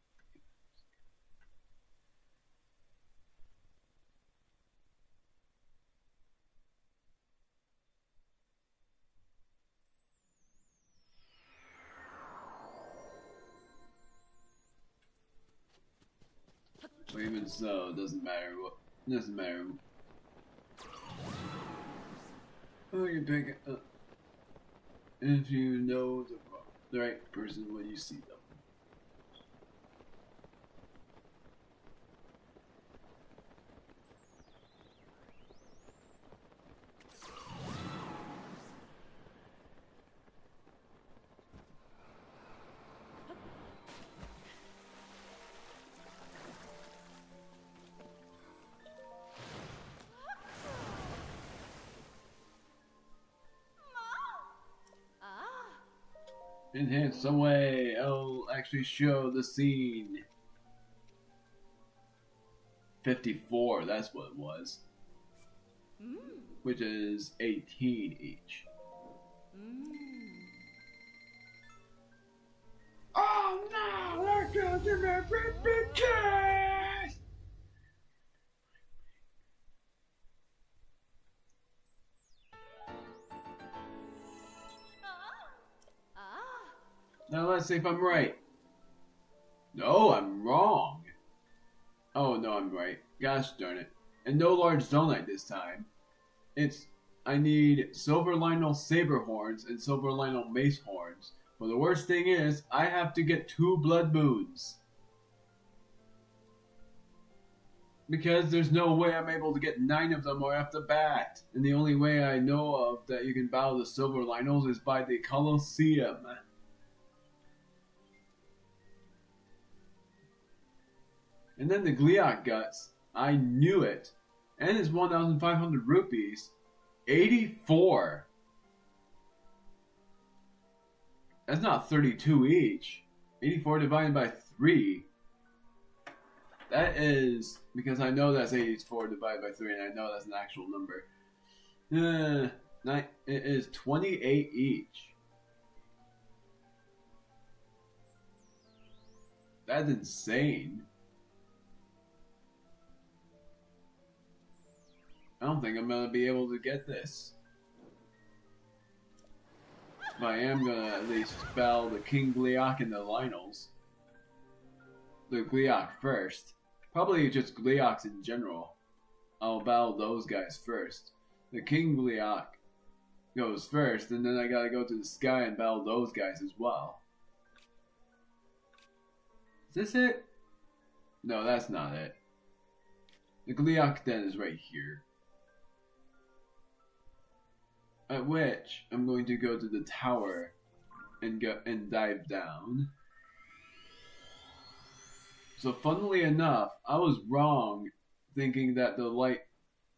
So even so, it doesn't matter what. It doesn't matter. Oh, you pick it up. If you know the right person when you see them. Enhance some way, I'll actually show the scene. 54, that's what it was. Which is 18 each. Oh no, they're going to make big case! Now let's see if I'm right. No, I'm wrong. Oh no, I'm right. Gosh darn it. And no large Zonite this time. I need Silver Lionel Saber Horns and Silver Lionel Mace Horns. But the worst thing is, I have to get 2 Blood Moons. Because there's no way I'm able to get 9 of them right off the bat. And the only way I know of that you can battle the Silver Lionels is by the Colosseum. And then the Gliok Guts, I knew it. And it's 1,500 rupees. 84. That's not 32 each. 84 divided by 3. That is, because I know that's 84 divided by 3, and I know that's an actual number. It is 28 each. That's insane. I don't think I'm gonna be able to get this. But I am gonna at least spell the King Gliok and the Lionels. The Gliok first. Probably just Glioks in general. I'll battle those guys first. The King Gliok goes first, and then I gotta go to the sky and battle those guys as well. Is this it? No, that's not it. The Gliok Den is right here. At which I'm going to go to the tower and dive down. So funnily enough, I was wrong thinking that the Light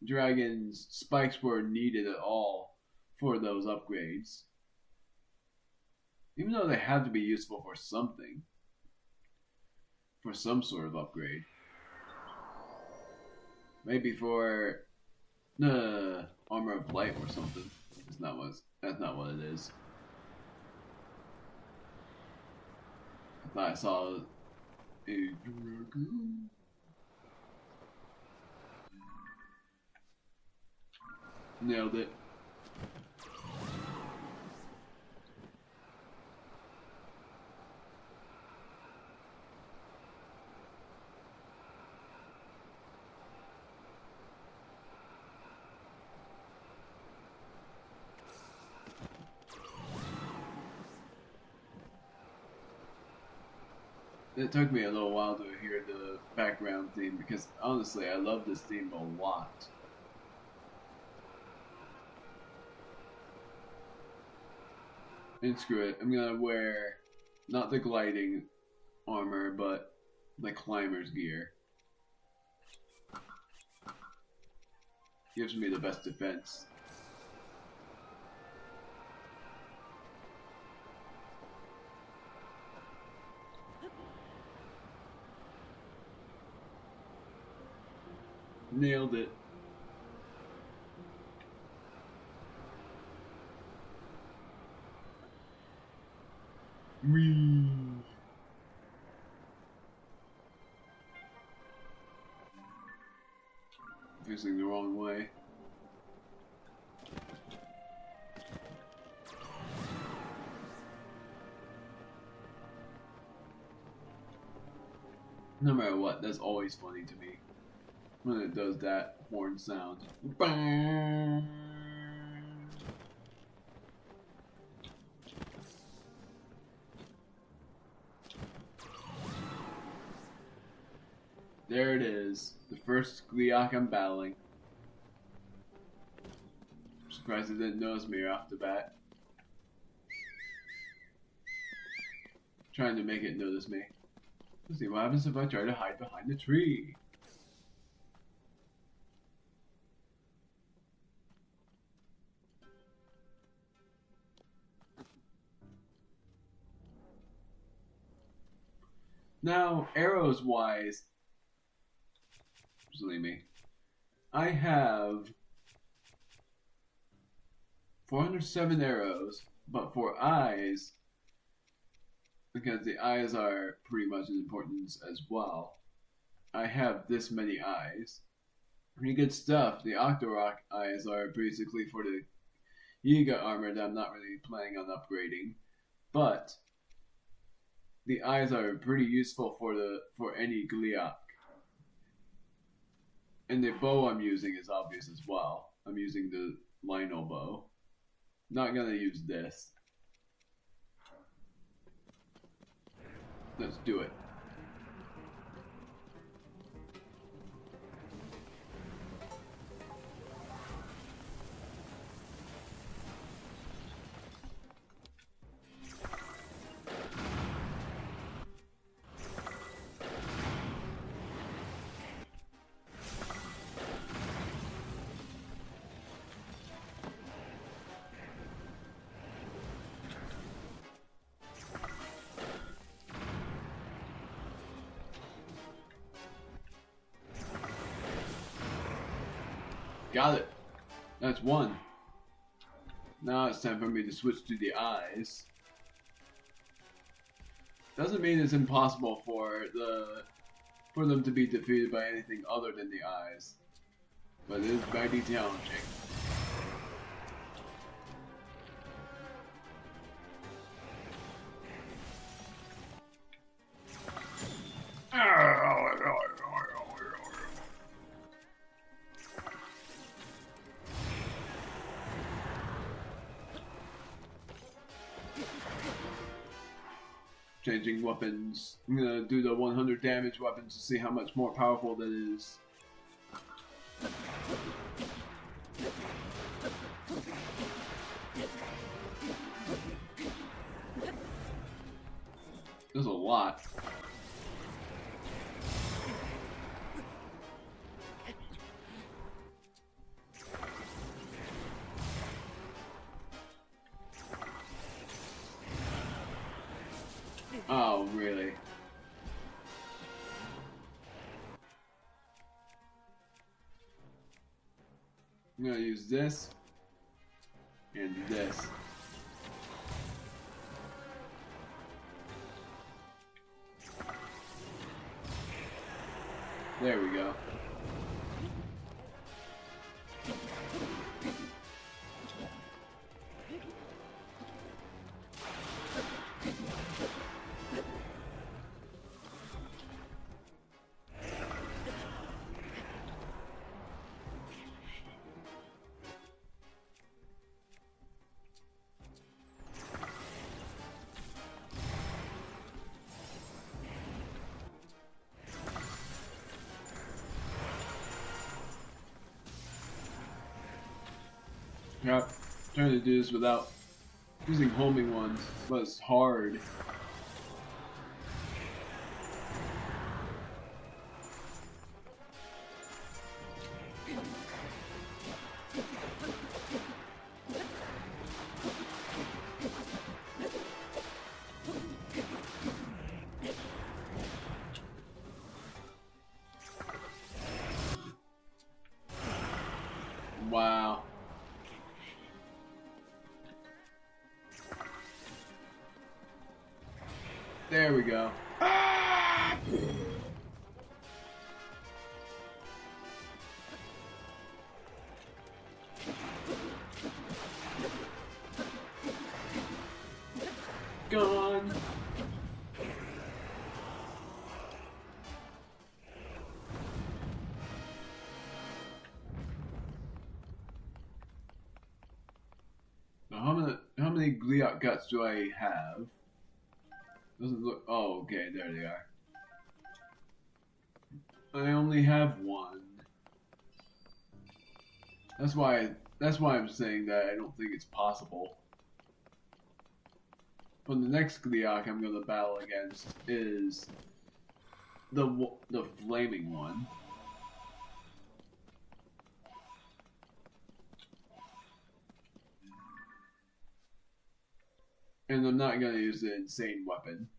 Dragon's spikes were needed at all for those upgrades. Even though they had to be useful for something. For some sort of upgrade. Maybe for the Armor of Light or something. That's not what it is. I thought I saw a dragon. Nailed it. It took me a little while to hear the background theme because honestly, I love this theme a lot. And screw it, I'm gonna wear not the gliding armor, but the climber's gear. Gives me the best defense. Nailed it. Whee. Facing the wrong way. No matter what, that's always funny to me when it does that horn sound. Bang! There it is, the first Gleeok I'm battling. I'm surprised it didn't notice me right off the bat. Trying to make it notice me. Let's see what happens if I try to hide behind the tree. Now, arrows wise, just leave me. I have 407 arrows, but for eyes, because the eyes are pretty much as important as well, I have this many eyes. Pretty good stuff. The Octorok eyes are basically for the Yiga armor that I'm not really planning on upgrading, but the eyes are pretty useful for any Gleeok. And the bow I'm using is obvious as well. I'm using the Lionel bow. Not gonna use this. Let's do it. Got it. That's one. Now it's time for me to switch to the eyes. Doesn't mean it's impossible for them to be defeated by anything other than the eyes, but it is mighty challenging. Changing weapons. I'm gonna do the 100 damage weapons to see how much more powerful that is. There's a lot. Oh, really? I'm gonna use this and this. There we go. Crap. Trying to do this without using homing ones, but it's hard. Wow. There we go. Ah! Gone. Now how many gliok guts do I have? Doesn't look. Oh, okay, there they are. I only have one. That's why I'm saying that I don't think it's possible. But the next gliok I'm gonna battle against is the flaming one. And I'm not going to use the insane weapon.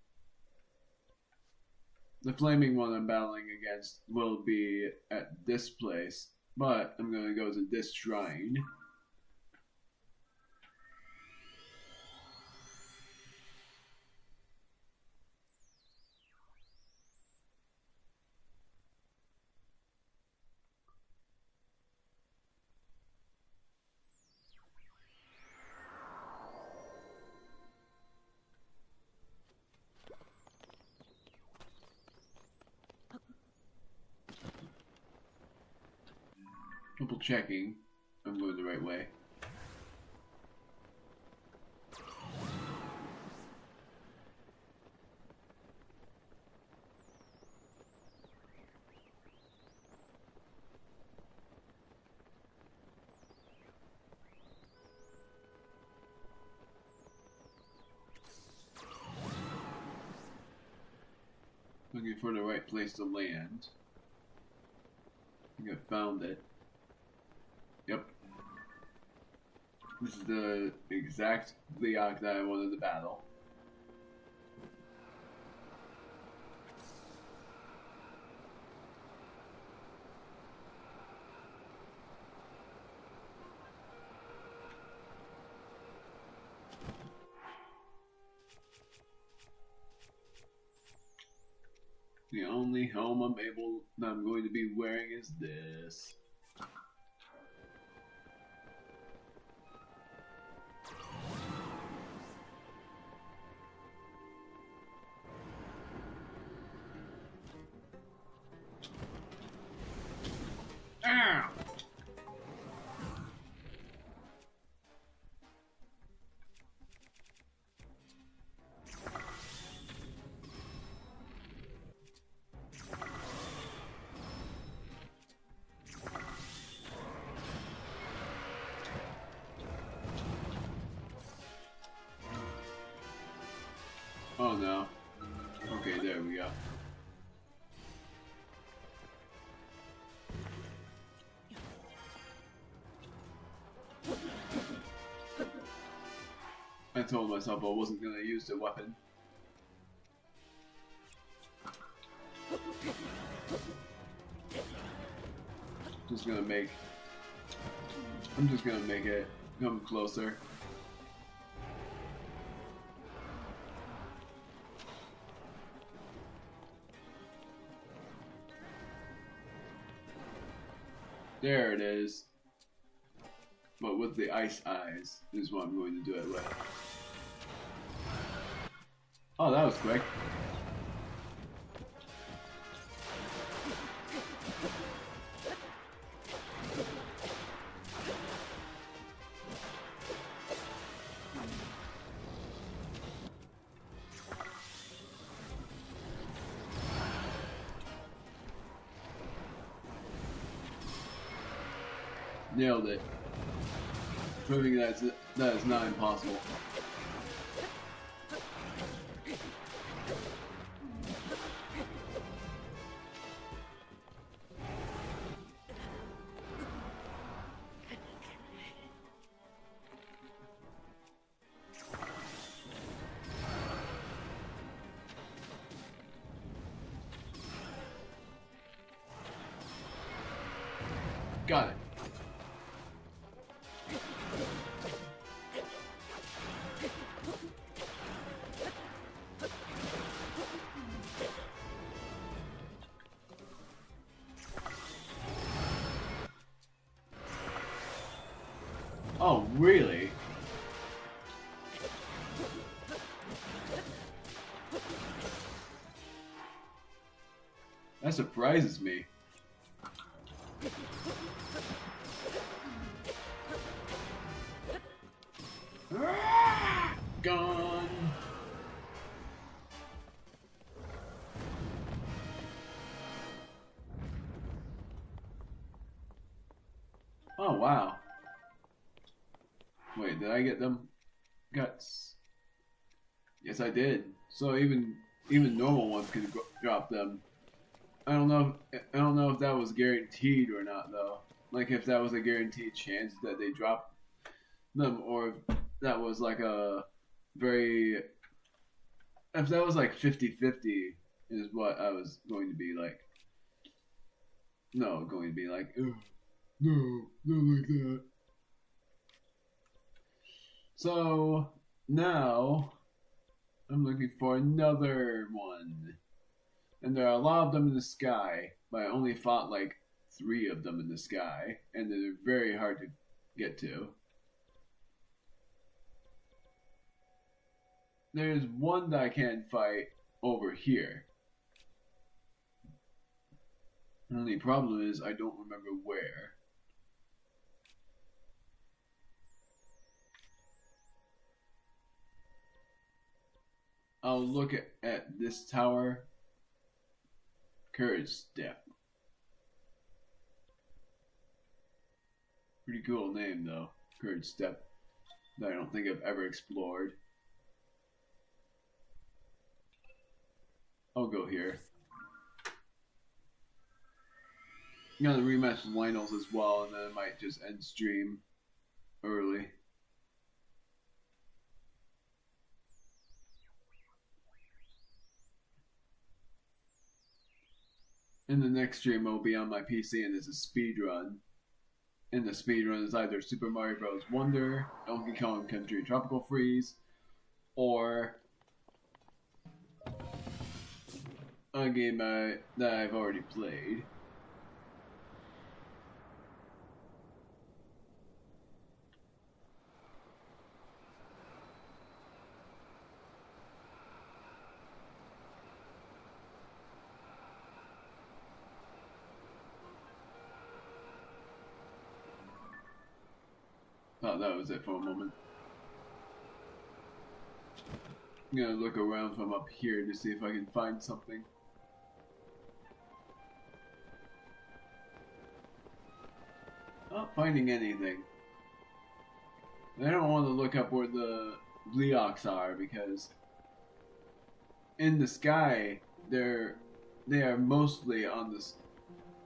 The flaming one I'm battling against will be at this place, but I'm going to go to this shrine. Triple checking I'm going the right way. Looking for the right place to land. I think I found it. Yep. This is the exact gliok that I wanted to battle. The only helm I'm going to be wearing is this. Ow! Oh no. Okay, there we go. I told myself I wasn't gonna use the weapon. I'm just gonna make it come closer. There it is. But with the ice eyes is what I'm going to do it with. Oh, that was quick. Nailed it. proving that is not impossible. Got it. Oh, really? That surprises me. Gone. Oh, wow. Wait, did I get them guts? Yes, I did. So even normal ones can drop them. I don't know if that was guaranteed or not though. Like if that was a guaranteed chance that they drop them, or if that was like a very, if that was like 50-50 is what I was going to be like. No, going to be like, no, not like that. So now I'm looking for another one. And there are a lot of them in the sky, but I only fought like 3 of them in the sky, and they're very hard to get to. There's one that I can't fight over here. The only problem is I don't remember where. I'll look at this tower. Courage Step. Pretty cool name though. Courage Step. That I don't think I've ever explored. I'll go here. I'm gonna rematch Lionel's as well, and then I might just end stream early. And the next stream will be on my PC, and it's a speed run. And the speed run is either Super Mario Bros. Wonder, Donkey Kong Country Tropical Freeze, or a game that I've already played. Thought that was it for a moment. I'm gonna look around from up here to see if I can find something. Not finding anything. I don't want to look up where the Bleox are because in the sky they are mostly on the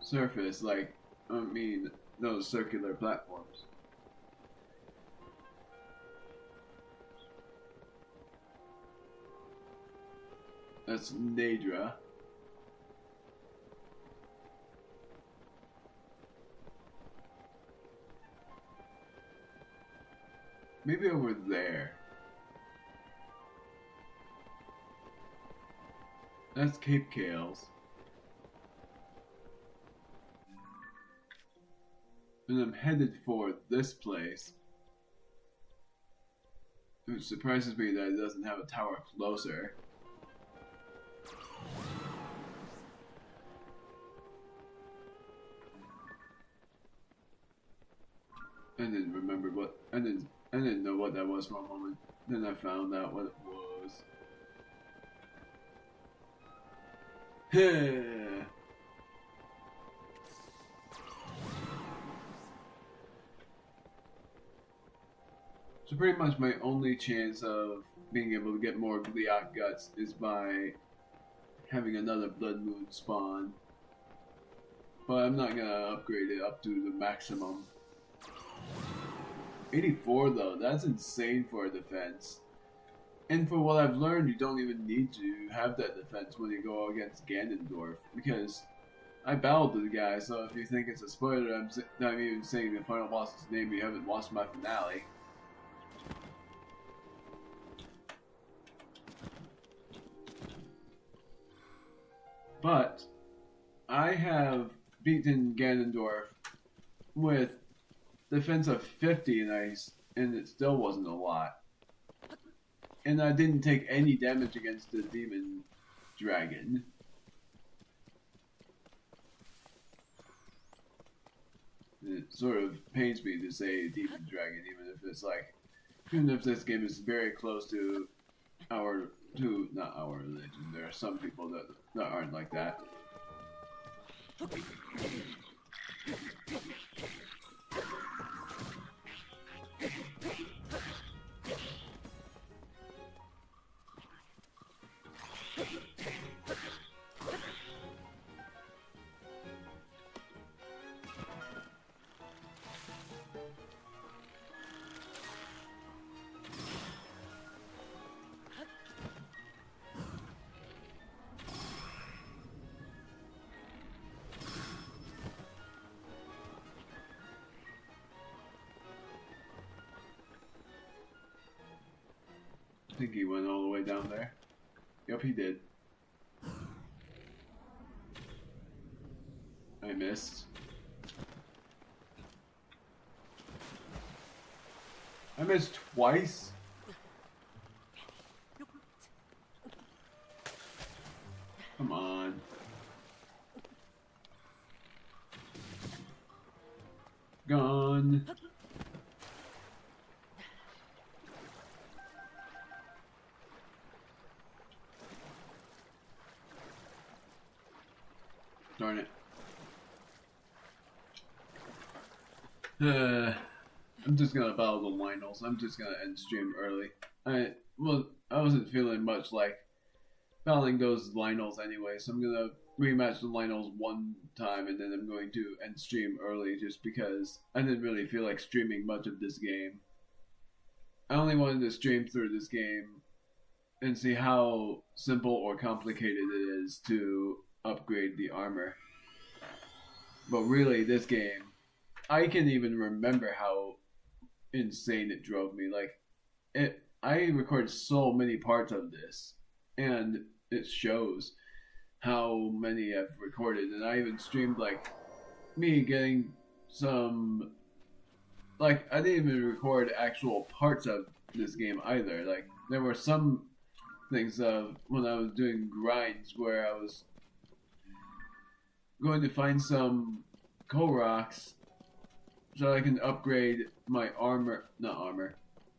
surface, like I mean those circular platforms. That's Nadra. Maybe over there. That's Cape Kales. And I'm headed for this place. It surprises me that it doesn't have a tower closer. I didn't remember what I didn't know what that was for a moment. Then I found out what it was. So pretty much my only chance of being able to get more Gliok guts is by having another Blood Moon spawn. But I'm not gonna upgrade it up to the maximum. 84 though, that's insane for a defense. And for what I've learned, you don't even need to have that defense when you go against Ganondorf, because I battled the guy, so if you think it's a spoiler, I'm not even saying the final boss's name, you haven't watched my finale. But I have beaten Ganondorf with defense of 50 and it still wasn't a lot. And I didn't take any damage against the demon dragon. And it sort of pains me to say demon dragon, even if this game is very close to not our religion. There are some people that aren't like that. I think he went all the way down there. Yep, he did. I missed. I missed twice? Come on. Gone. Darn it. I'm just gonna battle the Lionels. I'm just gonna end stream early. I wasn't feeling much like battling those Lionels anyway, so I'm gonna rematch the Lionels one time and then I'm going to end stream early just because I didn't really feel like streaming much of this game. I only wanted to stream through this game and see how simple or complicated it is to upgrade the armor. But really, this game, I can even remember how insane it drove me. I recorded so many parts of this, and it shows how many I've recorded. And I even streamed me getting some. I didn't even record actual parts of this game either. There were some things of when I was doing grinds where I was going to find some Koroks so I can upgrade my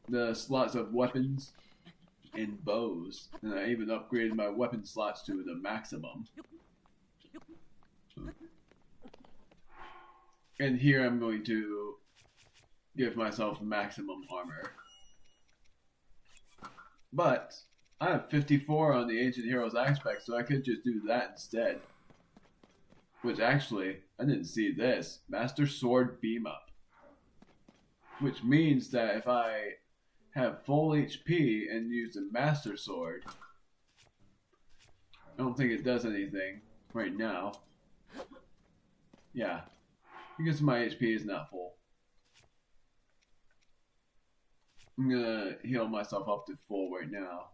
the slots of weapons and bows. And I even upgraded my weapon slots to the maximum. And here I'm going to give myself maximum armor. But I have 54 on the Ancient Heroes aspect, so I could just do that instead. Which actually, I didn't see this. Master Sword Beam Up. Which means that if I have full HP and use the Master Sword, I don't think it does anything right now. Yeah, because my HP is not full. I'm gonna heal myself up to full right now.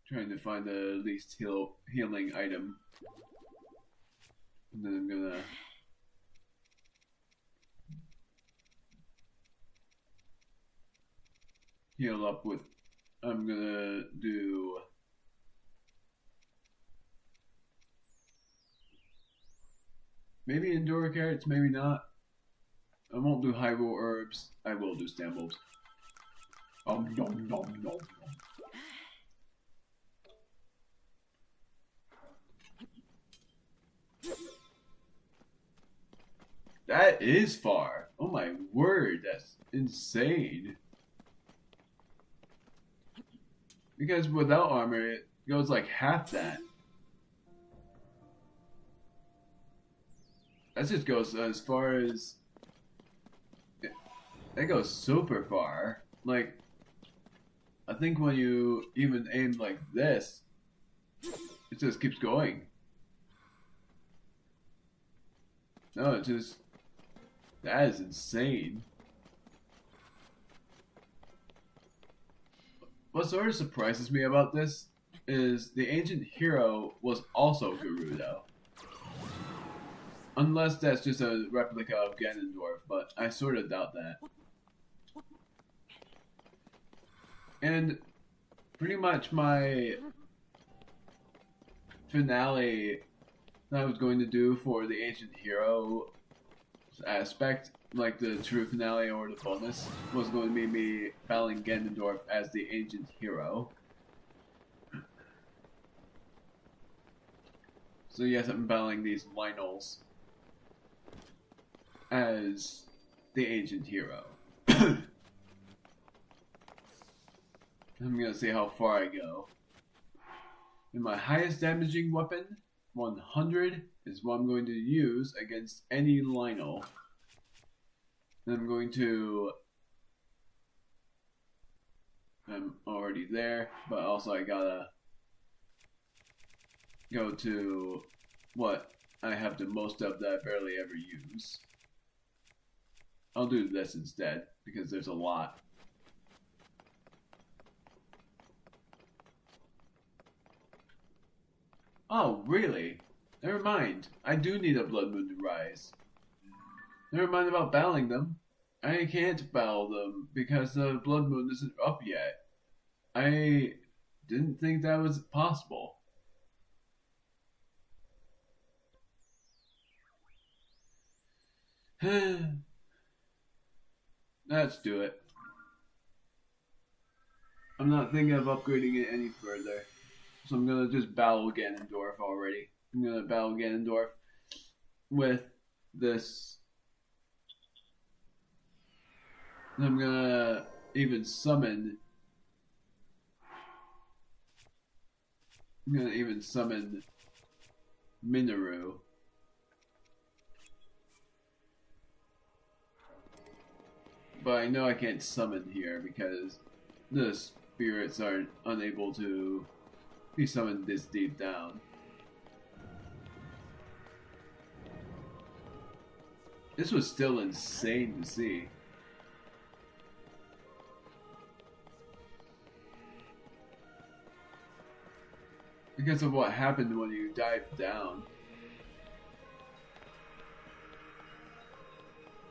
Trying to find the least healing item. And then I'm gonna heal up with, I'm gonna do maybe Endura Carrots, maybe not. I won't do Hyrule Herbs. I will do Stambles. Nom nom nom. That is far. Oh my word, that's insane. Because without armor, it goes like half that. That just goes as far as... That goes super far. Like, I think when you even aim like this, it just keeps going. No, it just... That is insane. What sort of surprises me about this is the ancient hero was also Gerudo. Unless that's just a replica of Ganondorf, but I sort of doubt that. And pretty much my finale that I was going to do for the ancient hero aspect, like the true finale or the bonus, was going to be me battling Ganondorf as the ancient hero. So yes, I'm battling these Lynels as the ancient hero. I'm gonna see how far I go. And my highest damaging weapon, 100, is what I'm going to use against any Lynel. And I'm going to... I'm already there, but also I gotta go to what I have the most of that I barely ever use. I'll do this instead, because there's a lot. Oh, really? Never mind. I do need a Blood Moon to rise. Never mind about battling them. I can't battle them because the Blood Moon isn't up yet. I didn't think that was possible. Let's do it. I'm not thinking of upgrading it any further. So I'm gonna just battle Ganondorf already. I'm gonna battle Ganondorf with this. And I'm gonna even summon. I'm gonna even summon Minoru. But I know I can't summon here because the spirits are unable to be summoned this deep down. This was still insane to see. Because of what happened when you dived down.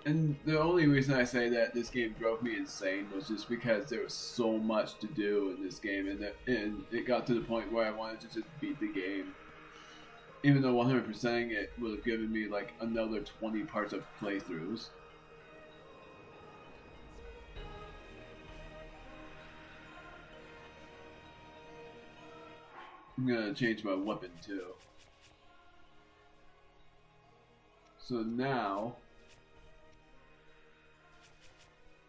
And the only reason I say that this game drove me insane was just because there was so much to do in this game, and it got to the point where I wanted to just beat the game. Even though 100%ing it would have given me like another 20 parts of playthroughs. I'm gonna change my weapon too. So now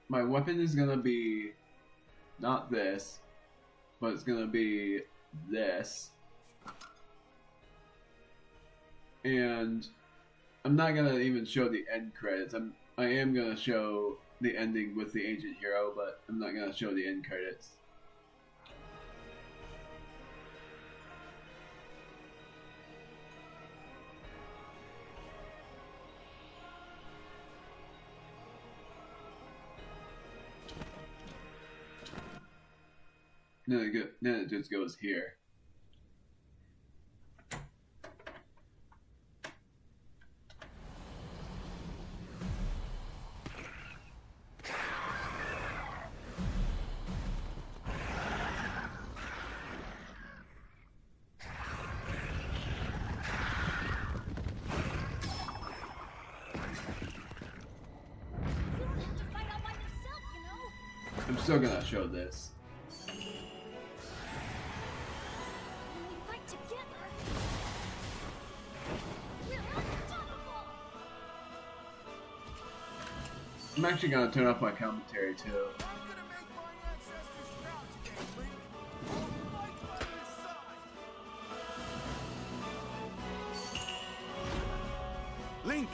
my weapon is gonna be not this, but it's gonna be this. And I'm not gonna even show the end credits. I am gonna show the ending with the ancient hero, but I'm not gonna show the end credits. Then it just goes here. I'm still gonna show this. I'm actually gonna turn off my commentary too. Link,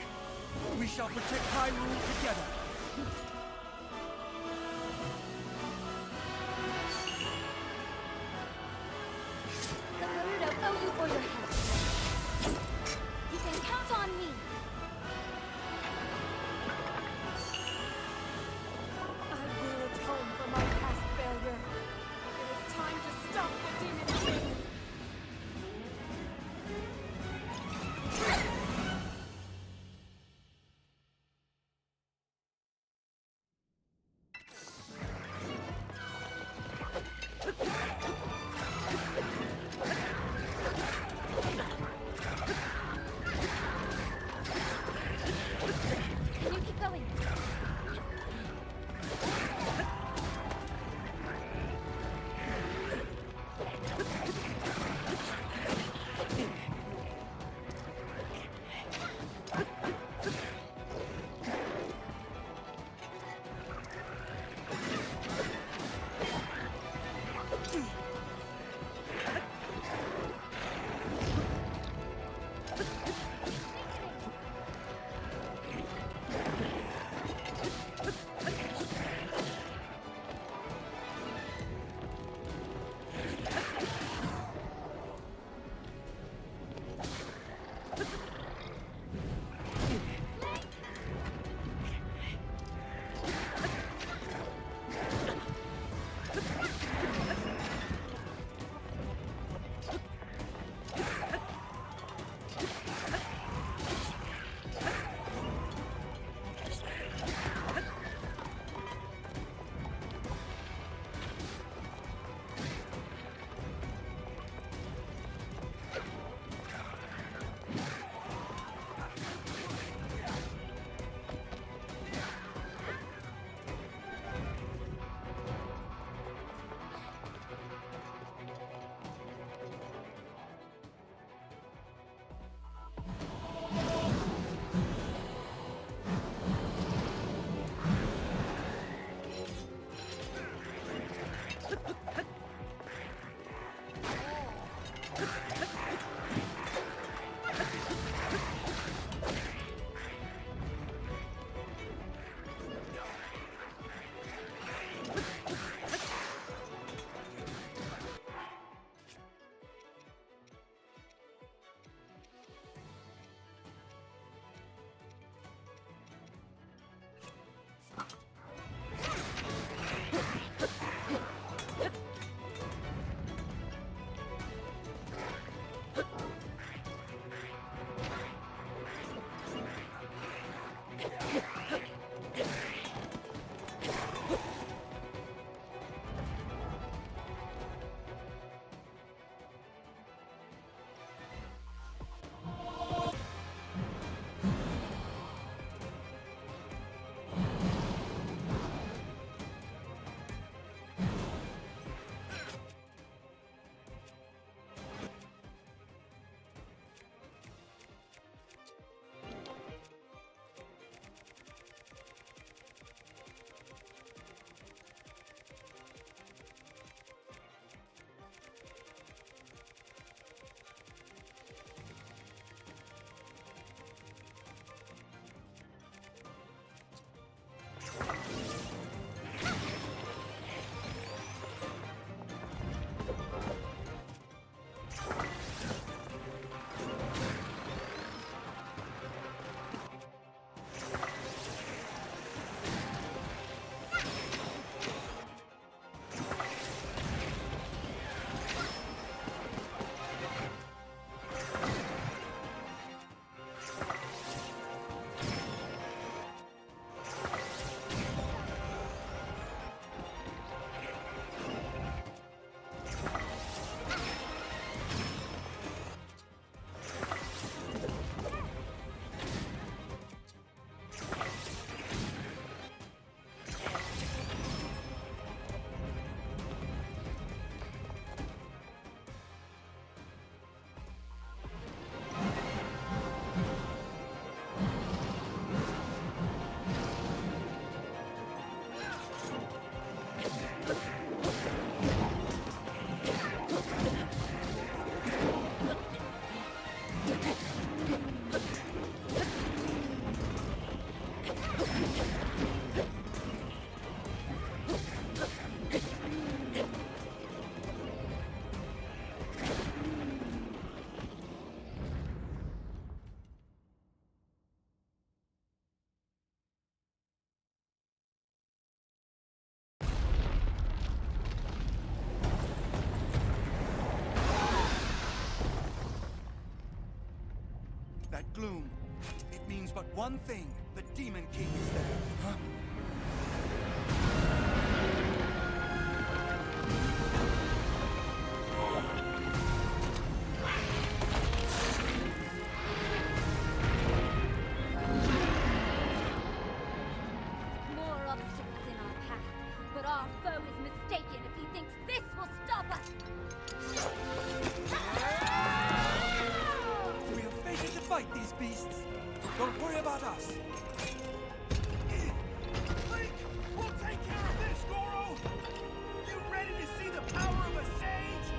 we shall protect Hyrule together. The Gerudo owe you for your help. You can count on me. I will atone for my past failure. It is time to stop the demon king. Can you keep going? gloom. It means but one thing. The Demon King is there. Huh? More obstacles in our path, but our foe is mistaken if he thinks this will stop us! We are fated to fight these beasts. Don't worry about us. Link, we'll take care of this, Goro! You ready to see the power of a sage?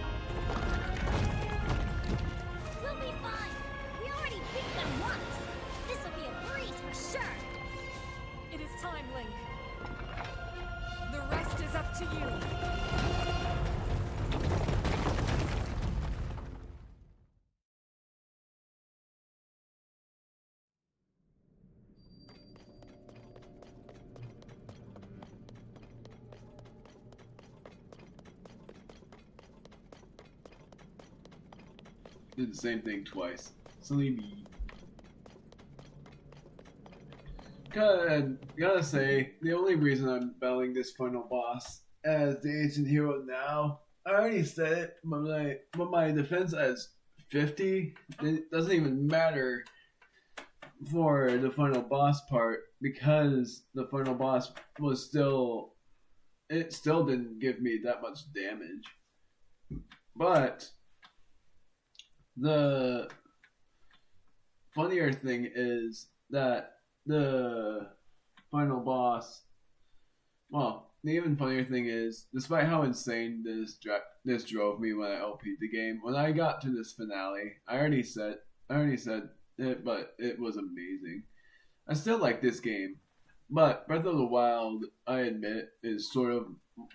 We'll be fine! We already beat them once! This'll be a breeze for sure! It is time, Link. The rest is up to you. Did the same thing twice. Silly me. Gotta say, the only reason I'm battling this final boss as the ancient hero now, I already said it, but my defense as 50, it doesn't even matter for the final boss part because the final boss was still, it still didn't give me that much damage. But the funnier thing is that the final boss, well, the even funnier thing is, despite how insane this drove me when I LP'd the game, when I got to this finale, I already said it, but it was amazing. I still like this game, but Breath of the Wild, I admit, is sort of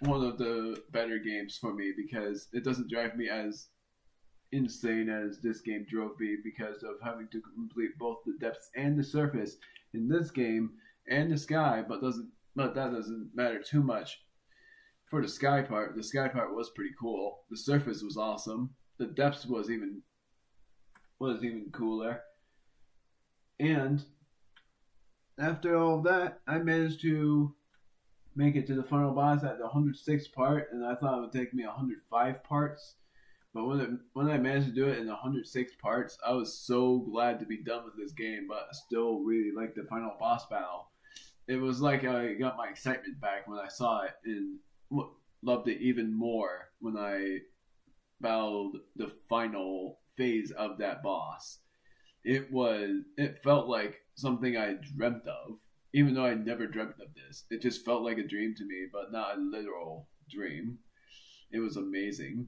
one of the better games for me because it doesn't drive me as insane as this game drove me because of having to complete both the depths and the surface in this game and the sky, but that doesn't matter too much for the sky part. The sky part was pretty cool. The surface was awesome. The depths was even cooler. And after all that, I managed to make it to the final boss at the 106th part, and I thought it would take me 105 parts. But when I managed to do it in 106 parts, I was so glad to be done with this game, but I still really liked the final boss battle. It was like I got my excitement back when I saw it, and loved it even more when I battled the final phase of that boss. It felt like something I dreamt of, even though I never dreamt of this. It just felt like a dream to me, but not a literal dream. It was amazing.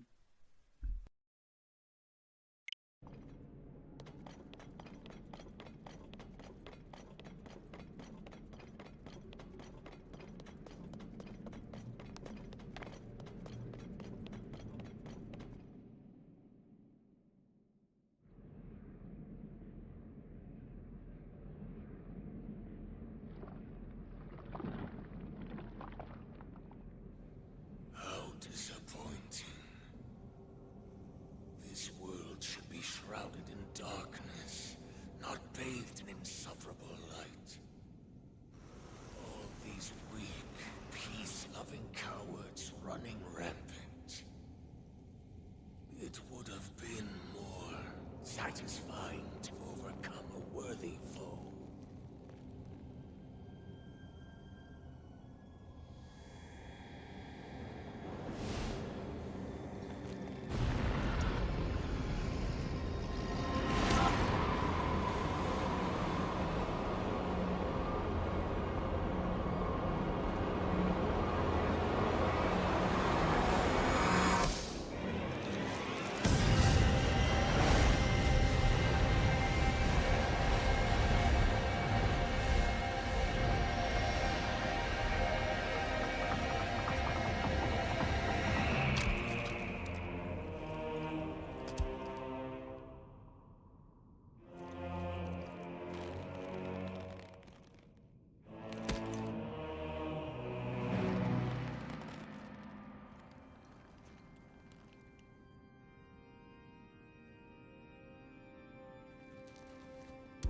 How disappointing.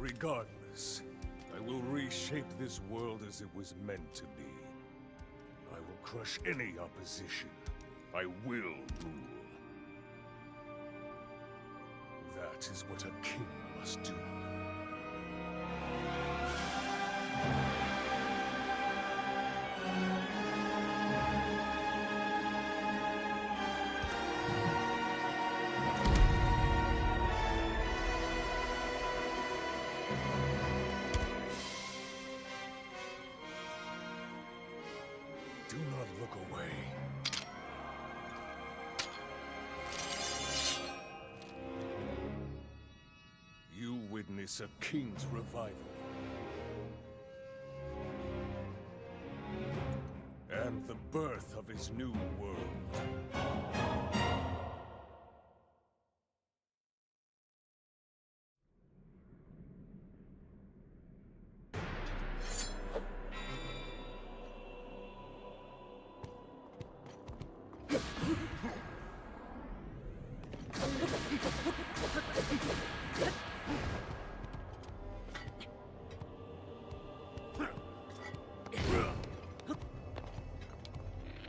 Regardless, I will reshape this world as it was meant to be. I will crush any opposition. I will rule. That is what a king must do. Do not look away. You witness a king's revival. And the birth of his new world.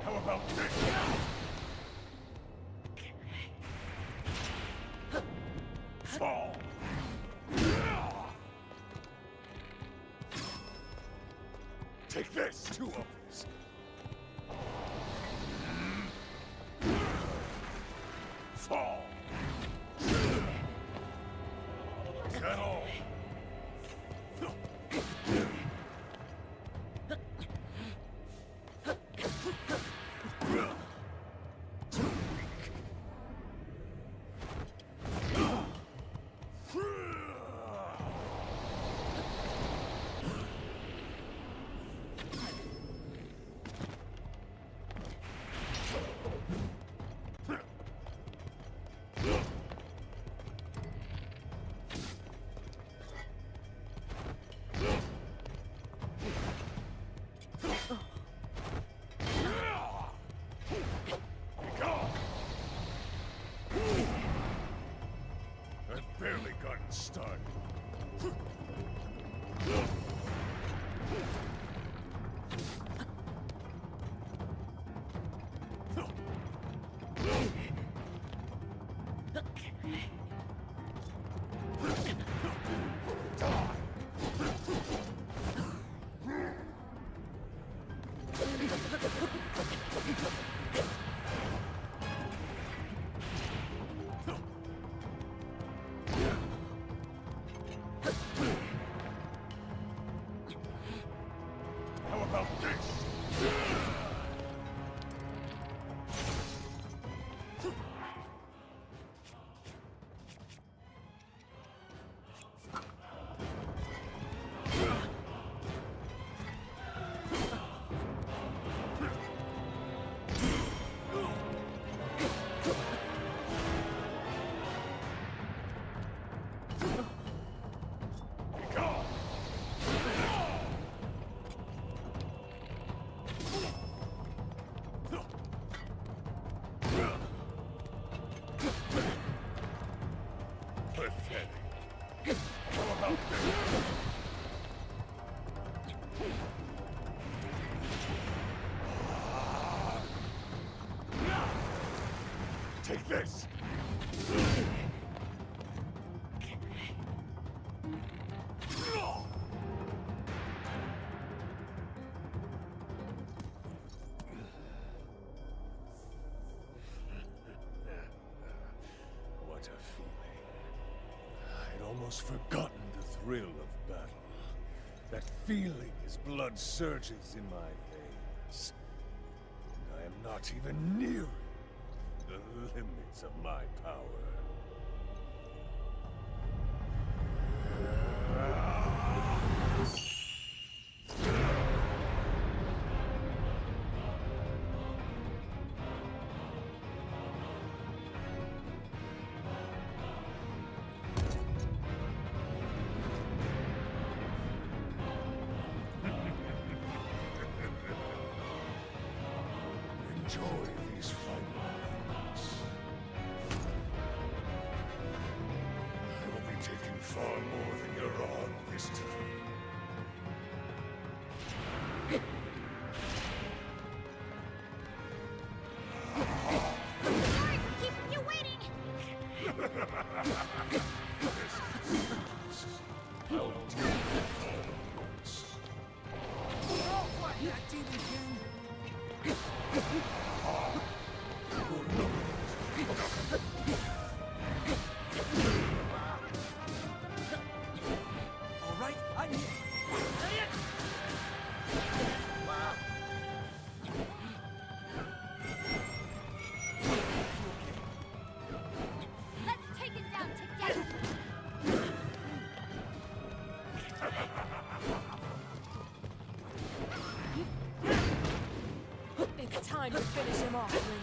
How about this? Fall! Take this, two others. Fall! Is that all? I've barely gotten started. How about this? Pathetic. How about this? Take this! What a feeling. I'd almost forgotten the thrill of battle. That feeling as blood surges in my veins. And I am not even nearing the limits of my power. Enjoy these final moments. I will be taking far more than you're on. Sorry for keeping you waiting! I'll deal with it. Oh, what? That demon king? All right, I'm here. Let's take it down together! It's time to finish him off, Link.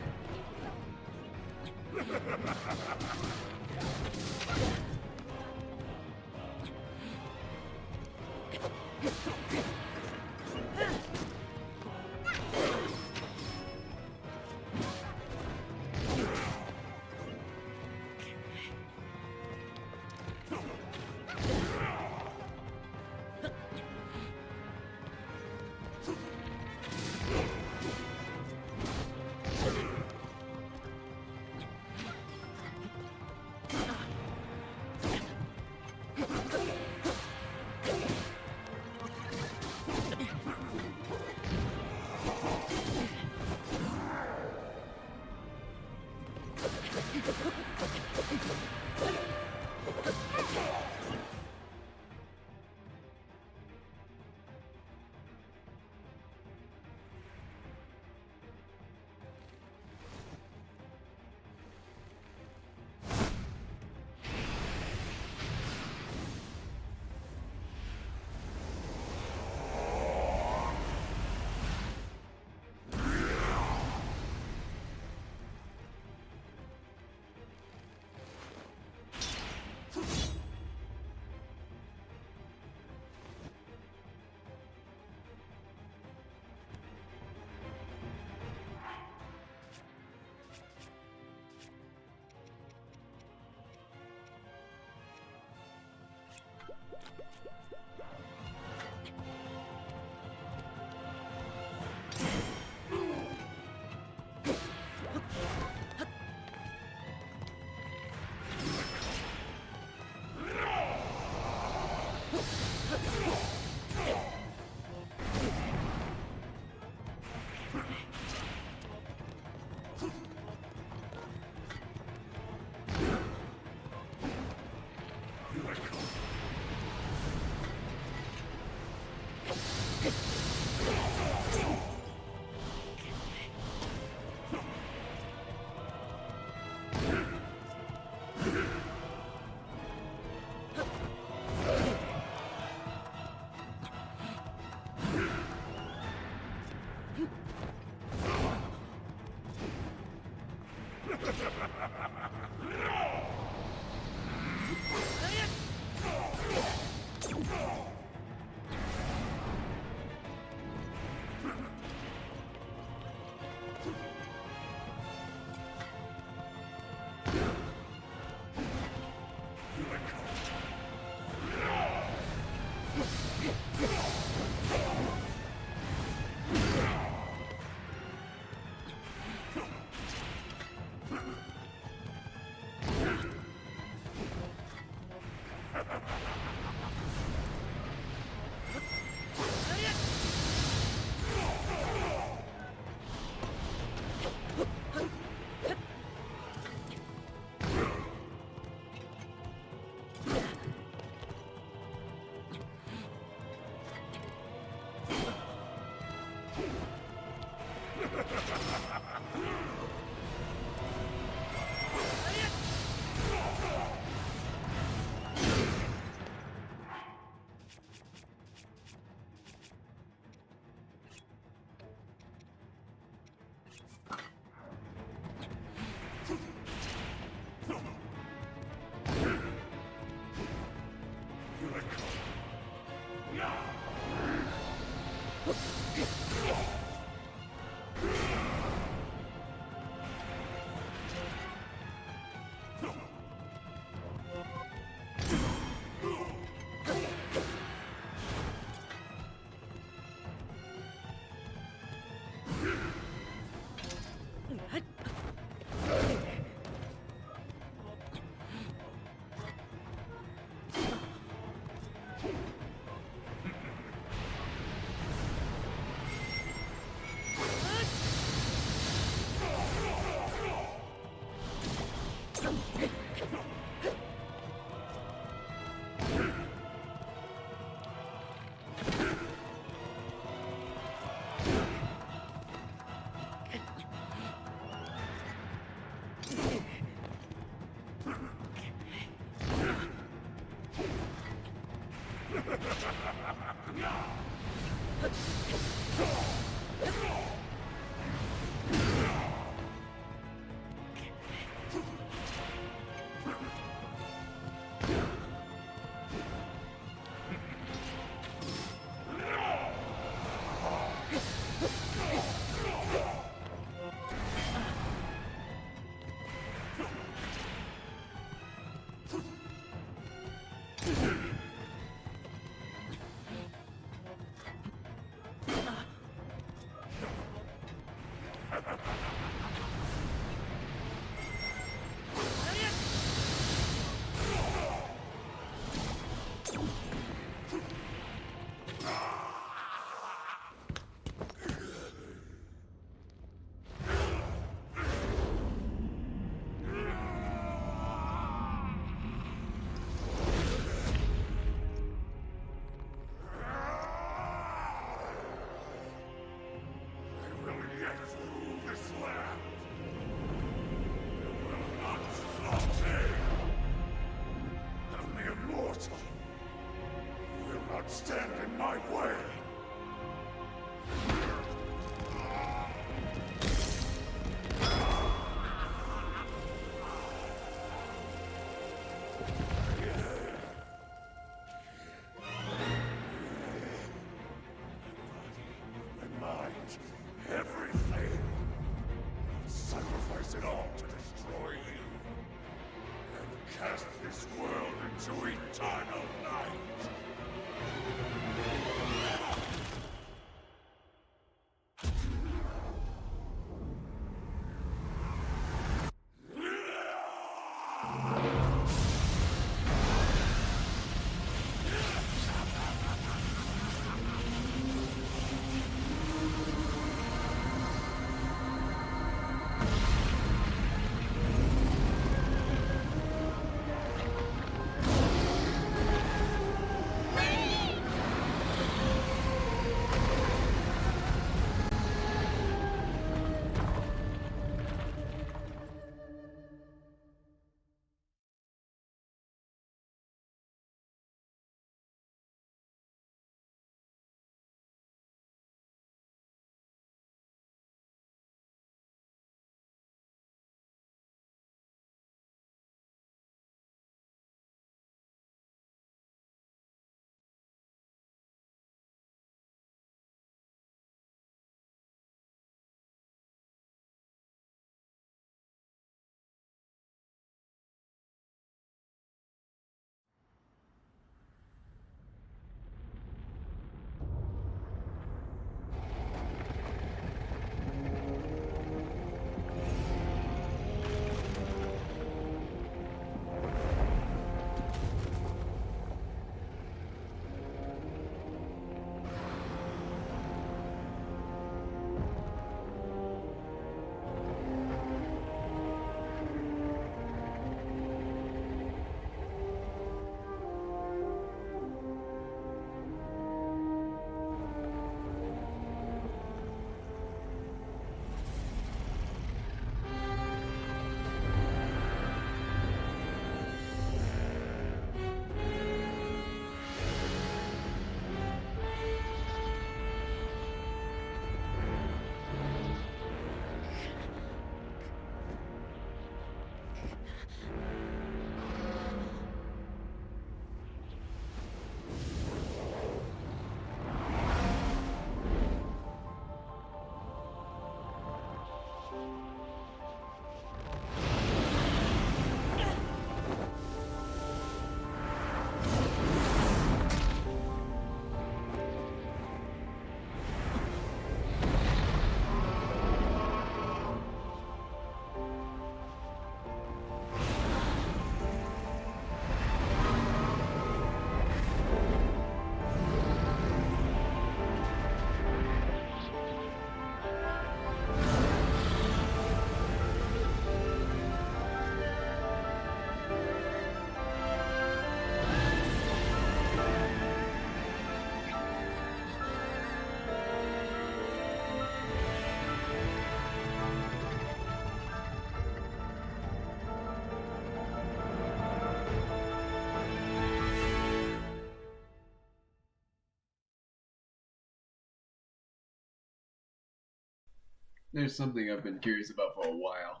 There's something I've been curious about for a while,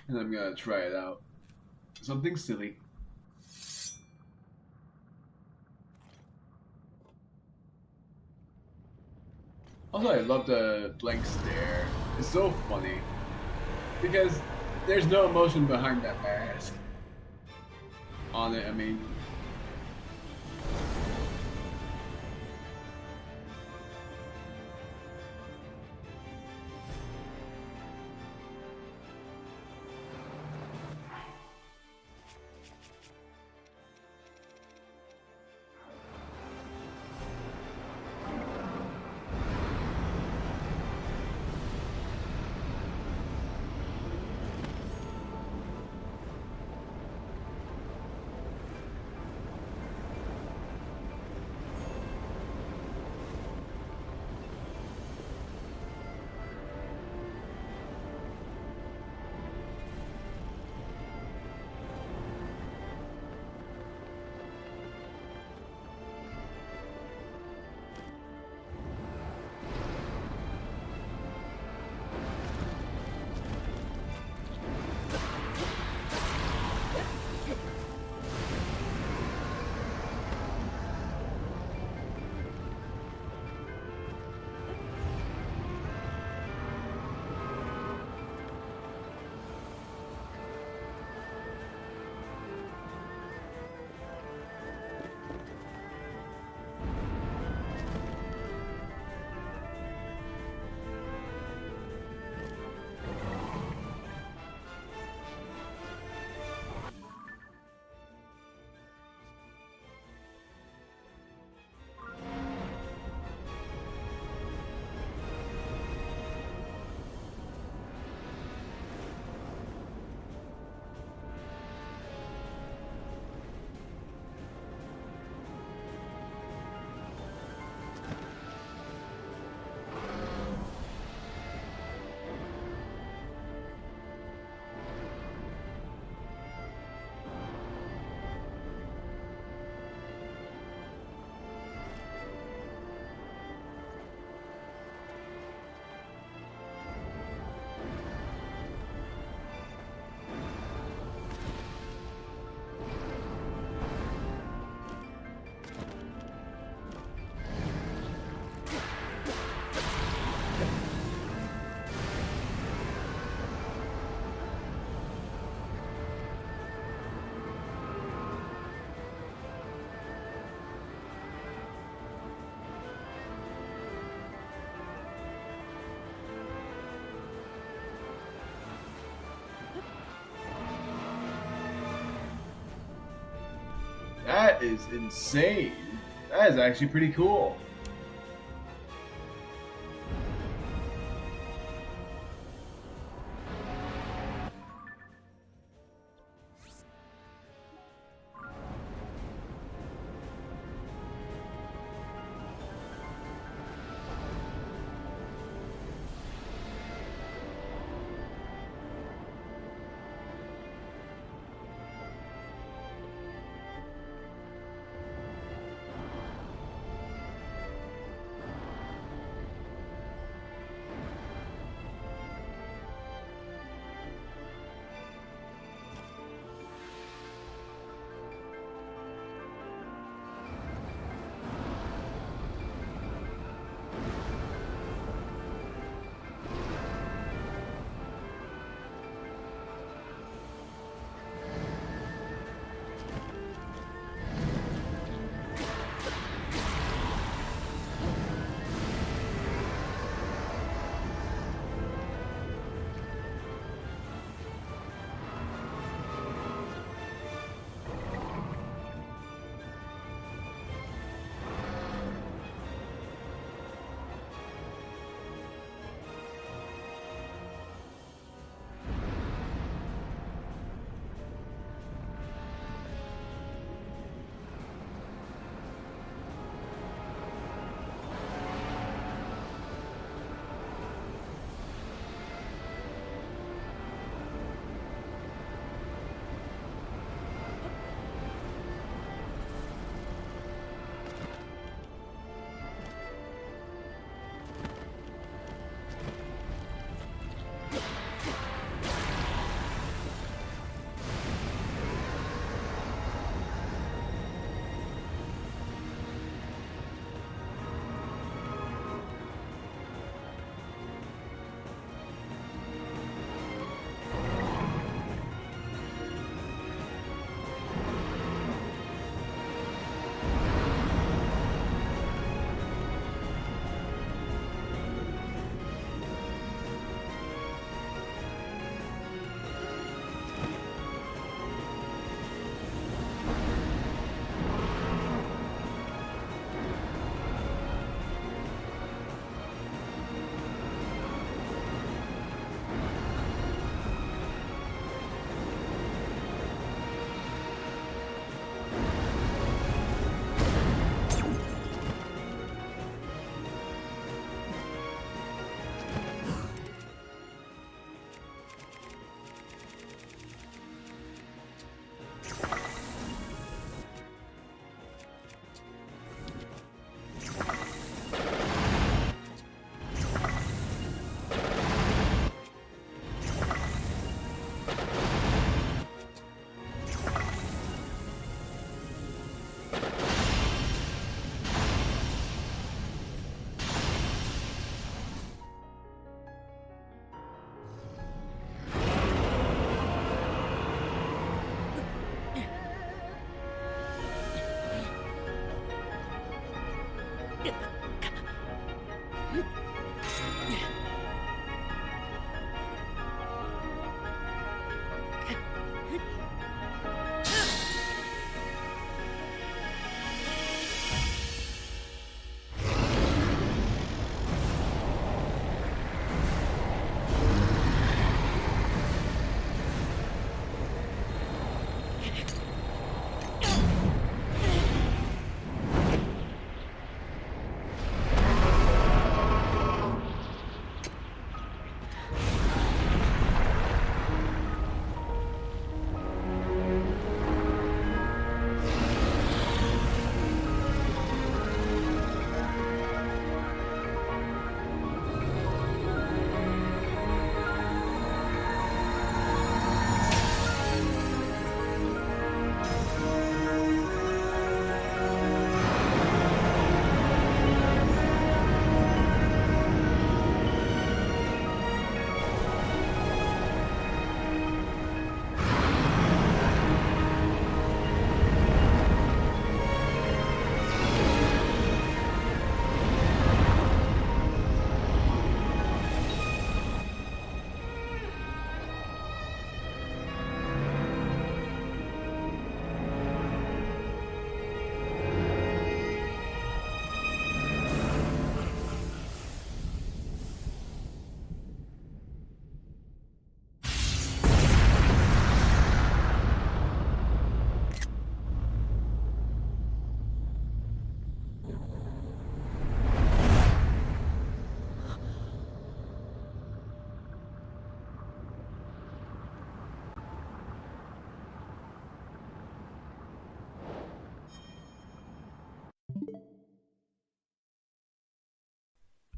and I'm gonna try it out. Something silly. Also, I love the blank stare. It's so funny. Because there's no emotion behind that mask. On it, I mean. That is insane. That is actually pretty cool.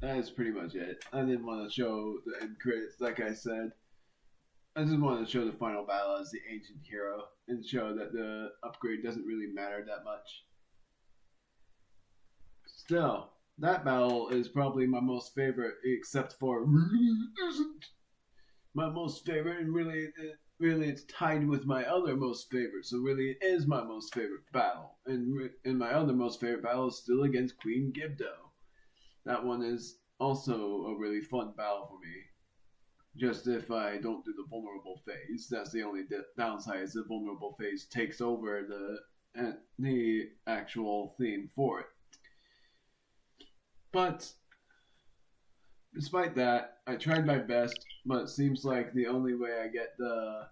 that is pretty much it. I didn't want to show the end credits, like I said. I just wanted to show the final battle as the ancient hero and show that the upgrade doesn't really matter that much. Still, that battle is probably my most favorite, except for really isn't my most favorite, and really it's tied with my other most favorite. So really, it is my most favorite battle, and my other most favorite battle is still against Queen Gibdo. That one is also a really fun battle for me. Just if I don't do the vulnerable phase, that's the only downside. Is the vulnerable phase takes over the actual theme for it. But despite that, I tried my best, but it seems like the only way I get the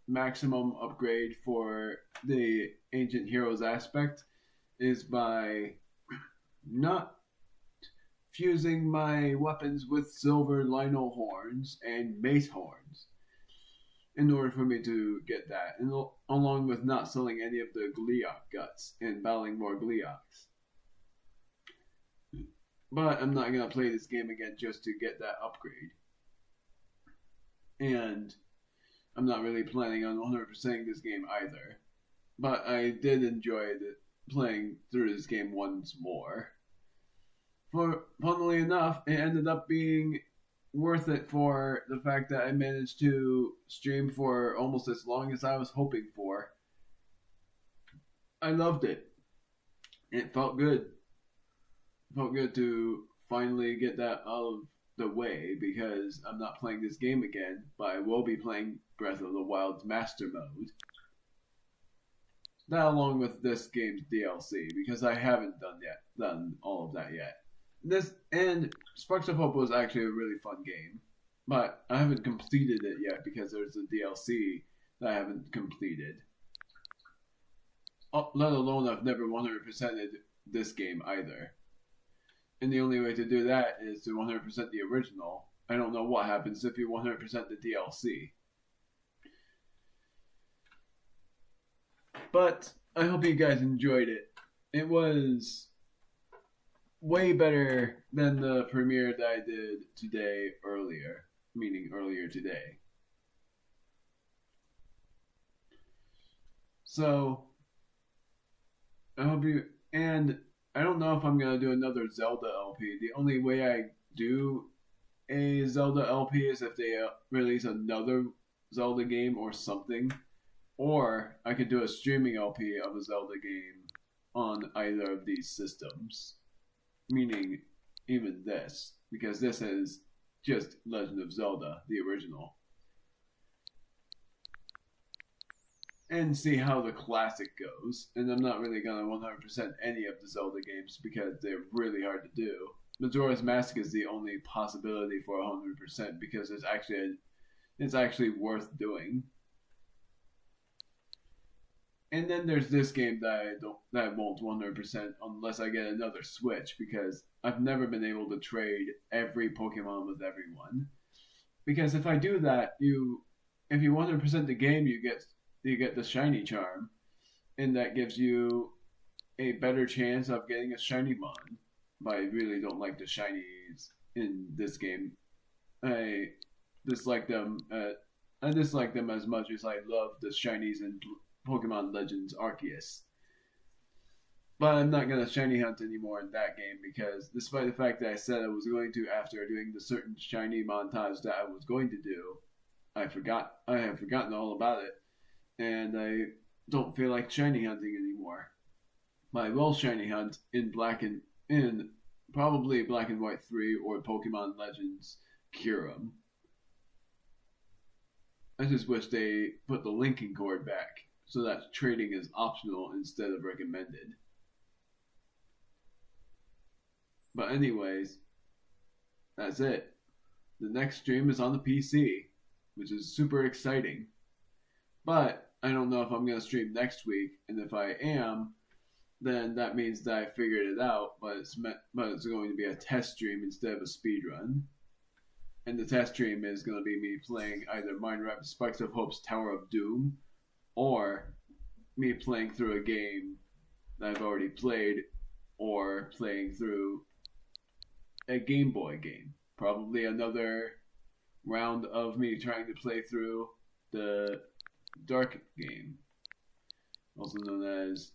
maximum upgrade for the Ancient Heroes aspect is by not fusing my weapons with silver lino horns and mace horns in order for me to get that, and along with not selling any of the Gleeok guts and battling more Gleeoks. But I'm not going to play this game again just to get that upgrade. And I'm not really planning on 100%ing this game either. But I did enjoy playing through this game once more. Funnily enough, it ended up being worth it for the fact that I managed to stream for almost as long as I was hoping for. I loved it. It felt good. It felt good to finally get that out of the way, because I'm not playing this game again, but I will be playing Breath of the Wild's Master Mode. That along with this game's DLC, because I haven't done all of that yet. This and Sparks of Hope was actually a really fun game, but I haven't completed it yet because there's a DLC that I haven't completed. Let alone I've never 100%ed this game either. And the only way to do that is to 100% the original. I don't know what happens if you 100% the DLC. But I hope you guys enjoyed it. It was way better than the premiere that I did earlier today. So, I hope you, and I don't know if I'm going to do another Zelda LP. The only way I do a Zelda LP is if they release another Zelda game or something. Or I could do a streaming LP of a Zelda game on either of these systems. Meaning, even this. Because this is just Legend of Zelda, the original. And see how the classic goes. And I'm not really going to 100% any of the Zelda games because they're really hard to do. Majora's Mask is the only possibility for 100% because it's actually worth doing. And then there's this game that I won't 100% unless I get another Switch, because I've never been able to trade every Pokemon with everyone. Because if I do that, if you 100% the game, you get the shiny charm, and that gives you a better chance of getting a shiny mon. But I really don't like the shinies in this game. I dislike them as much as I love the shinies in Pokemon Legends Arceus. But I'm not going to shiny hunt anymore in that game because despite the fact that I said I was going to after doing the certain shiny montage that I was going to do, I have forgotten all about it, and I don't feel like shiny hunting anymore. But I will shiny hunt in probably Black and White 3 or Pokemon Legends Kyurem. I just wish they put the linking cord back, so that trading is optional instead of recommended. But anyways, that's it. The next stream is on the PC, which is super exciting. But I don't know if I'm going to stream next week, and if I am, then that means that I figured it out, but it's going to be a test stream instead of a speedrun. And the test stream is going to be me playing either Minecraft Spikes of Hope's Tower of Doom, or me playing through a game that I've already played, or playing through a Game Boy game. Probably another round of me trying to play through the Dark game, also known as,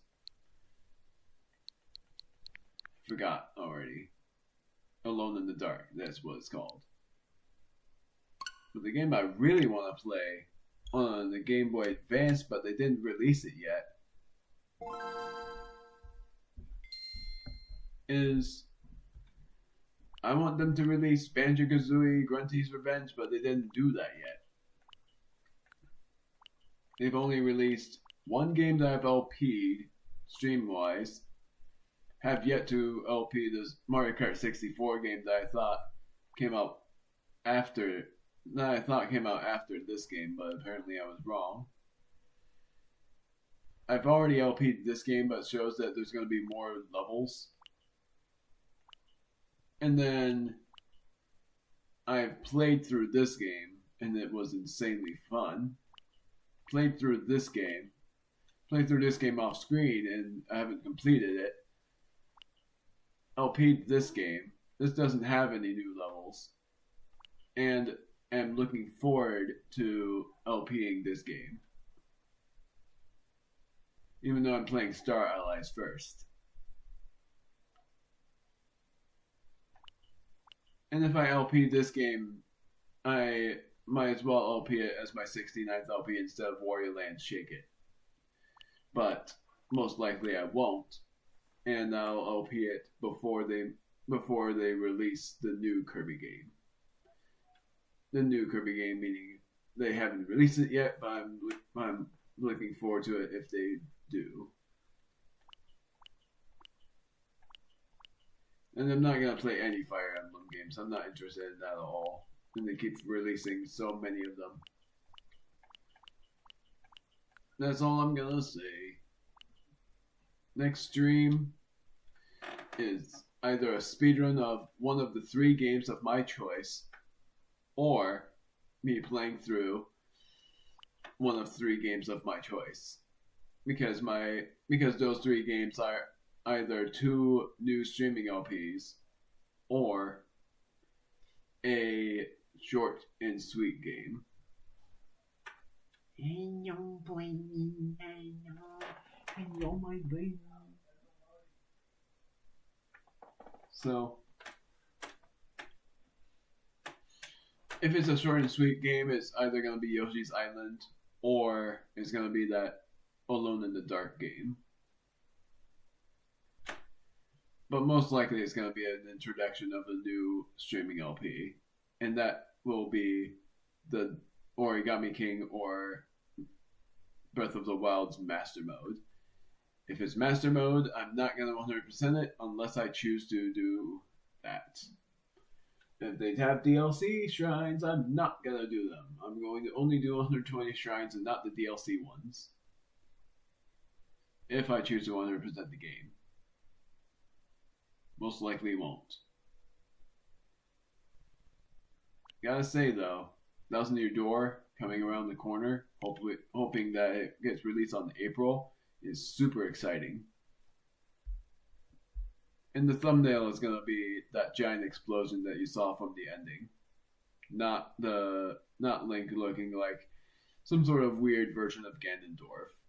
forgot already, Alone in the Dark. That's what it's called. But the game I really want to play on the Game Boy Advance, but they didn't release it yet, is I want them to release Banjo-Kazooie Grunty's Revenge, but they didn't do that yet. They've only released one game that I've LP'd stream-wise. Have yet to LP this Mario Kart 64 game that I thought came out after this game, but apparently I was wrong. I've already LP'd this game, but it shows that there's going to be more levels. And then I've played through this game, and it was insanely fun. Played through this game off screen, and I haven't completed it. LP'd this game. This doesn't have any new levels. And am looking forward to LPing this game. Even though I'm playing Star Allies first. And if I LP this game, I might as well LP it as my 69th LP instead of Wario Land Shake It. But most likely I won't. And I'll LP it before they release the new Kirby game. The new Kirby game, meaning they haven't released it yet, but I'm looking forward to it if they do. And I'm not gonna play any Fire Emblem games. I'm not interested in that at all. And they keep releasing so many of them. That's all I'm gonna say. Next stream is either a speedrun of one of the 3 games of my choice, or me playing through one of 3 games of my choice. Because those 3 games are either 2 new streaming LPs or a short and sweet game. So, if it's a short and sweet game, it's either going to be Yoshi's Island or it's going to be that Alone in the Dark game. But most likely it's going to be an introduction of a new streaming LP. And that will be the Origami King or Breath of the Wild's Master Mode. If it's Master Mode, I'm not going to 100% it unless I choose to do that. If they have DLC shrines, I'm not going to do them. I'm going to only do 120 shrines and not the DLC ones. If I choose to 100% the game. Most likely won't. Gotta say though, Thousand Year Door coming around the corner, hoping that it gets released on April, is super exciting. And the thumbnail is gonna be that giant explosion that you saw from the ending. Not Link looking like some sort of weird version of Ganondorf.